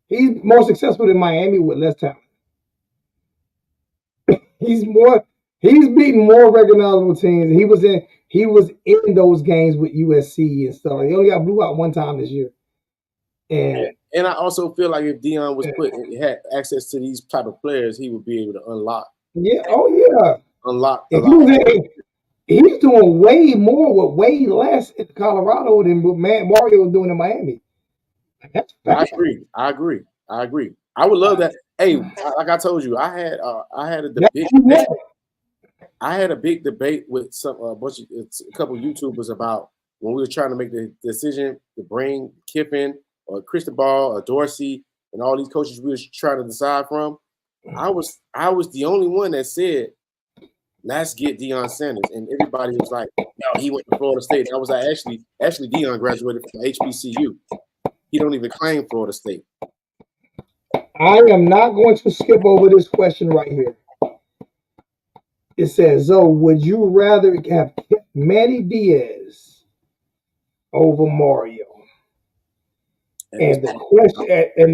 He's more successful than Miami with less talent. He's beating more recognizable teams. He was in those games with USC and stuff. He only got blew out one time this year. And I also feel like if Dion had access to these type of players, he would be able to unlock. Yeah. Oh yeah. Unlock. He's doing way more with way less in Colorado than what Mario was doing in Miami. That's fact. I agree. I would love that. Hey, like I told you, I had a debate. I had a big debate with a couple YouTubers about when we were trying to make the decision to bring Kiffin or Cristobal or Dorsey and all these coaches we were trying to decide from. I was the only one that said, let's get Deion Sanders. And everybody was like, no, he went to Florida State. And I was like, actually Deion graduated from HBCU. He don't even claim Florida State. I am not going to skip over this question right here. It says, Zoe, would you rather have Manny Diaz over Mario? And the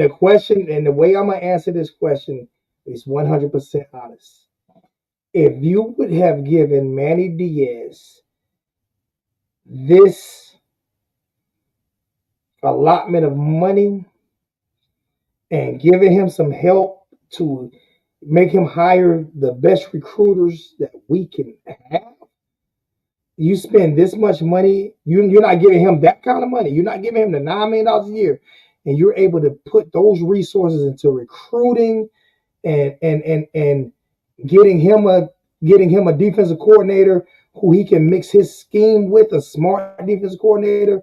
question, and the way I'm going to answer this question is 100% honest. If you would have given Manny Diaz this allotment of money and giving him some help to make him hire the best recruiters that we can have, you spend this much money, you're not giving him that kind of money. You're not giving him the $9 million a year, and you're able to put those resources into recruiting and getting him a defensive coordinator who he can mix his scheme with, a smart defensive coordinator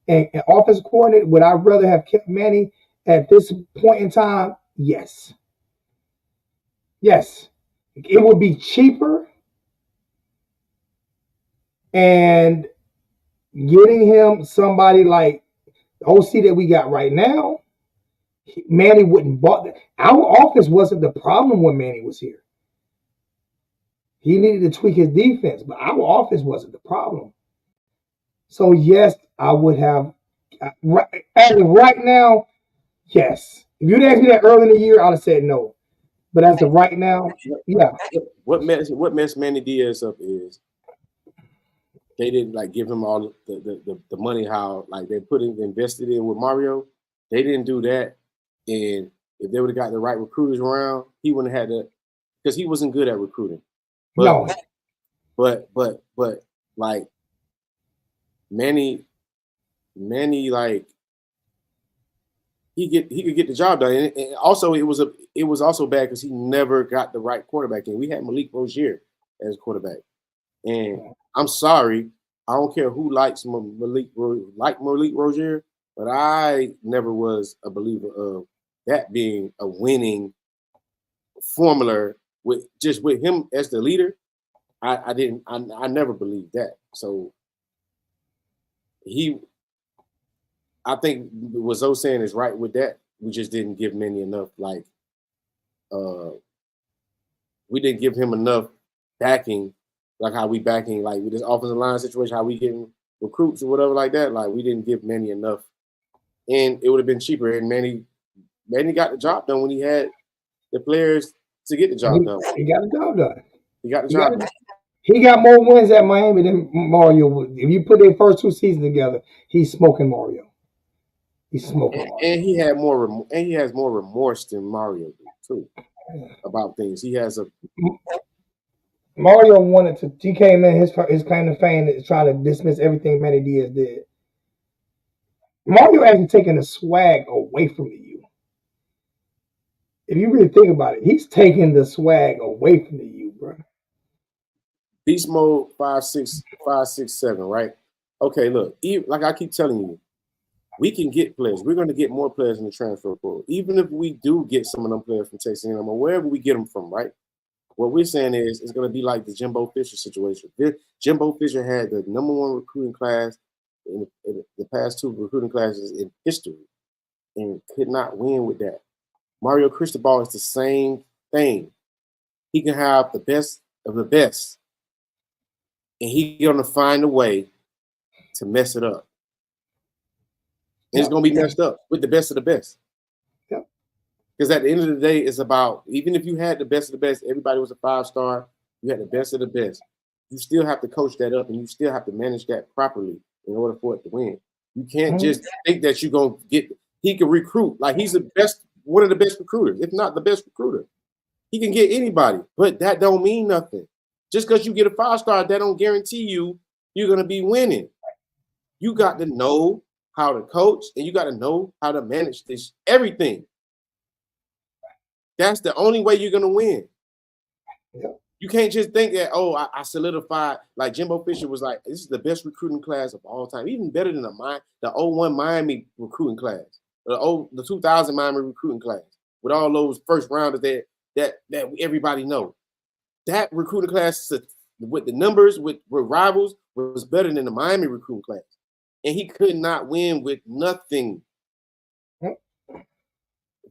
and an offensive coordinator. Would I rather have kept Manny at this point in time? Yes. Yes. It would be cheaper, and getting him somebody like the OC that we got right now, Manny wouldn't bother. Our offense wasn't the problem when Manny was here. He needed to tweak his defense, but our offense wasn't the problem. So yes, I would have. Right now, yes. If you'd asked me that early in the year, I'd have said no. But as of right now, yeah. What messed Manny Diaz up is they didn't like give him all the money how like they invested in with Mario. They didn't do that, and if they would have got the right recruiters around, he wouldn't have had to, because he wasn't good at recruiting. No. But like Manny like he could get the job done. And also, it was also bad because he never got the right quarterback in. We had Malik Rozier as quarterback, and I'm sorry, I don't care who likes Malik Rozier, but I never was a believer of that being a winning formula with him as the leader. I never believed that. So I think what Zoe's saying is right with that. We just didn't give Manny enough, we didn't give him enough backing, like how we backing, like with this offensive line situation, how we getting recruits or whatever like that. Like we didn't give Manny enough, and it would have been cheaper. And Manny got the job done when he had the players to get the job done. He got the job done. He got the job done. He got more wins at Miami than Mario. If you put their first 2 seasons together, he's smoking Mario. He's smoking Mario. And he had more, and he has more remorse than Mario too about things. He has a Mario wanted to. He came in his claim to fame is trying to dismiss everything Manny Diaz did. Mario actually taking the swag away from you. If you really think about it, he's taking the swag away from you, bro. Beast mode 5-6-7, right? Okay, look, like I keep telling you, we can get players. We're going to get more players in the transfer portal. Even if we do get some of them players from Texas A&M or wherever we get them from, right? What we're saying is it's going to be like the Jimbo Fisher situation. Jimbo Fisher had the #1 recruiting class in the past 2 recruiting classes in history and could not win with that. Mario Cristobal is the same thing. He can have the best of the best, and he's going to find a way to mess it up. And it's going to be messed up with the best of the best. Because at the end of the day, it's about, even if you had the best of the best, everybody was a 5-star, you had the best of the best, you still have to coach that up and you still have to manage that properly in order for it to win. You can't just think that you're going to get, he can recruit. Like he's one of the best recruiters, if not the best recruiter. He can get anybody, but that don't mean nothing. Just because you get a 5-star, that don't guarantee you're going to be winning. You got to know how to coach and you got to know how to manage this, everything. That's the only way you're going to win. Yeah. You can't just think that, I solidified, like Jimbo Fisher was like, this is the best recruiting class of all time, even better than the 01 Miami recruiting class, the 2000 Miami recruiting class, with all those first rounders that everybody know. That recruiting class with the numbers, with rivals, was better than the Miami recruiting class. And he could not win with nothing.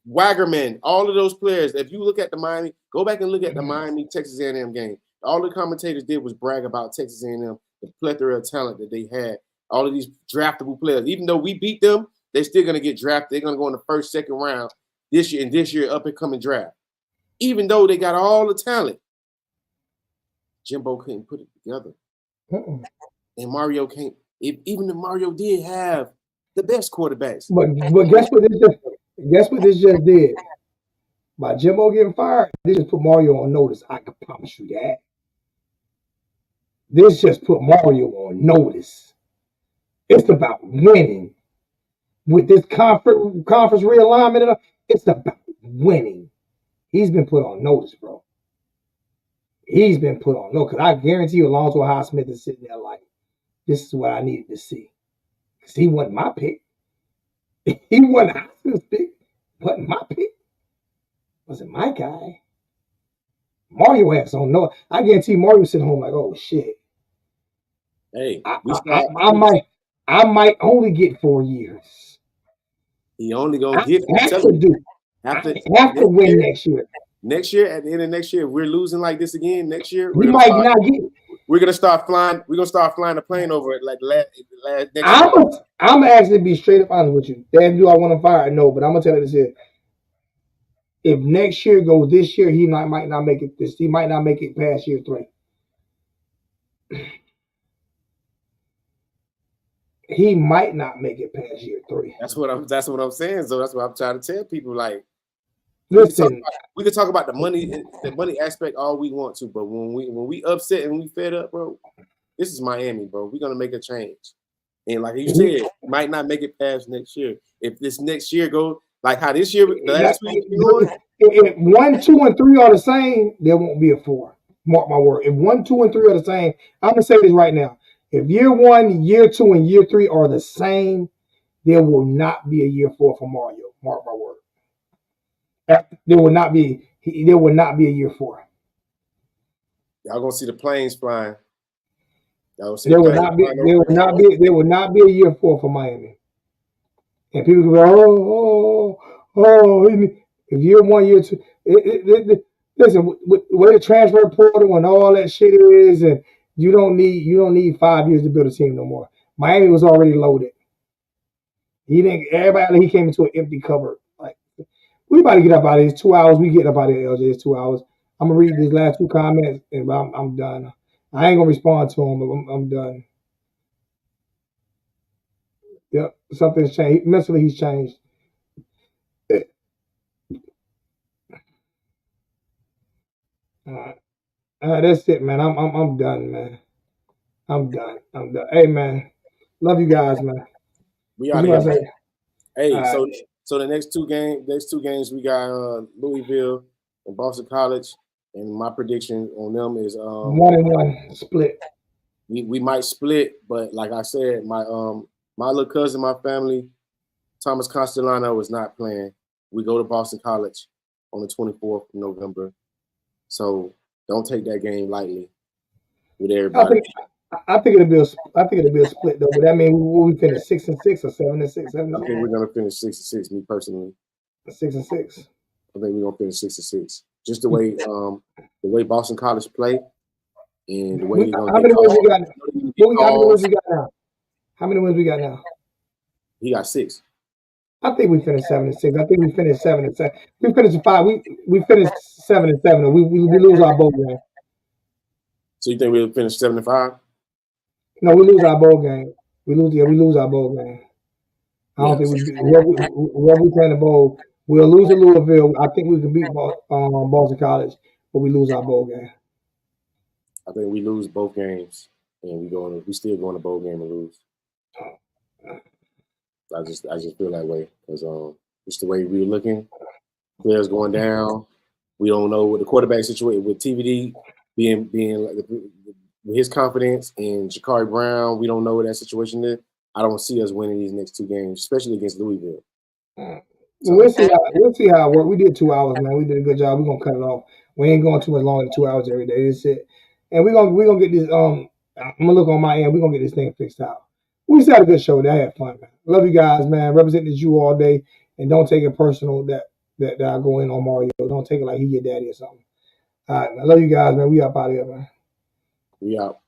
Waggerman, all of those players, if you look at the Miami, go back and look at the Miami Texas A&M game. All the commentators did was brag about Texas A&M, the plethora of talent that they had, all of these draftable players. Even though we beat them, they're still going to get drafted. They're going to go in the first, second round this year up and coming draft. Even though they got all the talent, Jimbo couldn't put it together. And Mario can't. Even if Mario did have the best quarterbacks. But guess what this just did? By Jimbo getting fired, this just put Mario on notice. I can promise you that. This just put Mario on notice. It's about winning. With this conference realignment, it's about winning. He's been put on notice, bro. He's been put on notice. Because I guarantee you Alonzo Highsmith is sitting there like, this is what I needed to see. Because he wasn't my pick. He wasn't Highsmith's pick. Wasn't my pick. Wasn't my guy. Mario has on no. I guarantee Mario sitting home like, oh shit. Hey, I might only get 4 years. He only gonna get. Have to win next year. Next year, at the end of next year, if we're losing like this again next year, we might not get. We're gonna start flying. We're gonna start flying a plane over it like last next year. I'm gonna actually be straight up honest with you. Damn, do I want to fire? No, but I'm gonna tell you this here. If next year goes this year, he might not make it. He might not make it past year 3. He might not make it past year 3. That's what I'm saying. So that's what I'm trying to tell people. Like, listen, we can talk about the money aspect all we want to, but when we upset and we fed up, bro, this is Miami, bro. We're gonna make a change. And like you said, might not make it past next year. If this next year goes Like how this year, the last 2 years been going. If 1, 2, and 3 are the same, there won't be a 4. Mark my word. If 1, 2, and 3 are the same, I'm gonna say this right now. If year 1, year 2, and year 3 are the same, there will not be a year 4 for Mario. Mark my word. There will not be. There will not be a year 4. Y'all gonna see the planes flying. Y'all gonna see There the will planes not be. flying There will not be. There will not be a year 4 for Miami. And people go, oh. If year 1, year 2, listen. With where the transfer portal and all that shit is, and you don't need 5 years to build a team no more. Miami was already loaded. Everybody came into an empty cupboard. Like, we about to get up out of here. It's 2 hours. We getting up out of here, LJ. It's 2 hours. I'm gonna read these last 2 comments, and I'm done. I ain't gonna respond to them, but I'm done. Yep, something's changed. Mentally, he's changed. All right, that's it, man. I'm done, man. I'm done. Hey, man, love you guys, man. We out of here. Hey, All so the next two games we got Louisville and Boston College, and my prediction on them is 1-1 split. We might split, but like I said, my little cousin, my family, Thomas Castellano is not playing. We go to Boston College on the 24th of November, so don't take that game lightly with everybody. I think it'll be a split though. But that means we finish 6-6 or 7-6. I think we're gonna finish 6-6. Me personally, 6-6. I think we're gonna finish 6-6. Just the way Boston College play, and the way they're gonna. How many wins we got now? How many wins we got now? He got 6. I think we finished 7-6. I think we finished 7-7. We finished 5. We finished 7-7. We lose our bowl game. So you think we'll finish 7-5? No, we lose our bowl game. We lose our bowl game. I don't think whoever we play in the bowl, we'll lose to Louisville. I think we can beat Boston College, but we lose our bowl game. I think we lose both games, and we still going to bowl game and lose. I just feel that way because just the way we're looking, players going down. We don't know what the quarterback situation with TVD being like with his confidence and Jakari Brown. We don't know what that situation is. I don't see us winning these next 2 games, especially against Louisville. So, we'll see how it works. We did 2 hours, man. We did a good job. We're gonna cut it off. We ain't going too much longer than 2 hours every day. That's it. And we're gonna get this. I'm gonna look on my end. We're gonna get this thing fixed out. We just had a good show. I had fun, man. Love you guys, man. Representing you all day, and don't take it personal that I go in on Mario. Don't take it like he your daddy or something. All right, man. Love you guys, man. We up out of here, man. We out.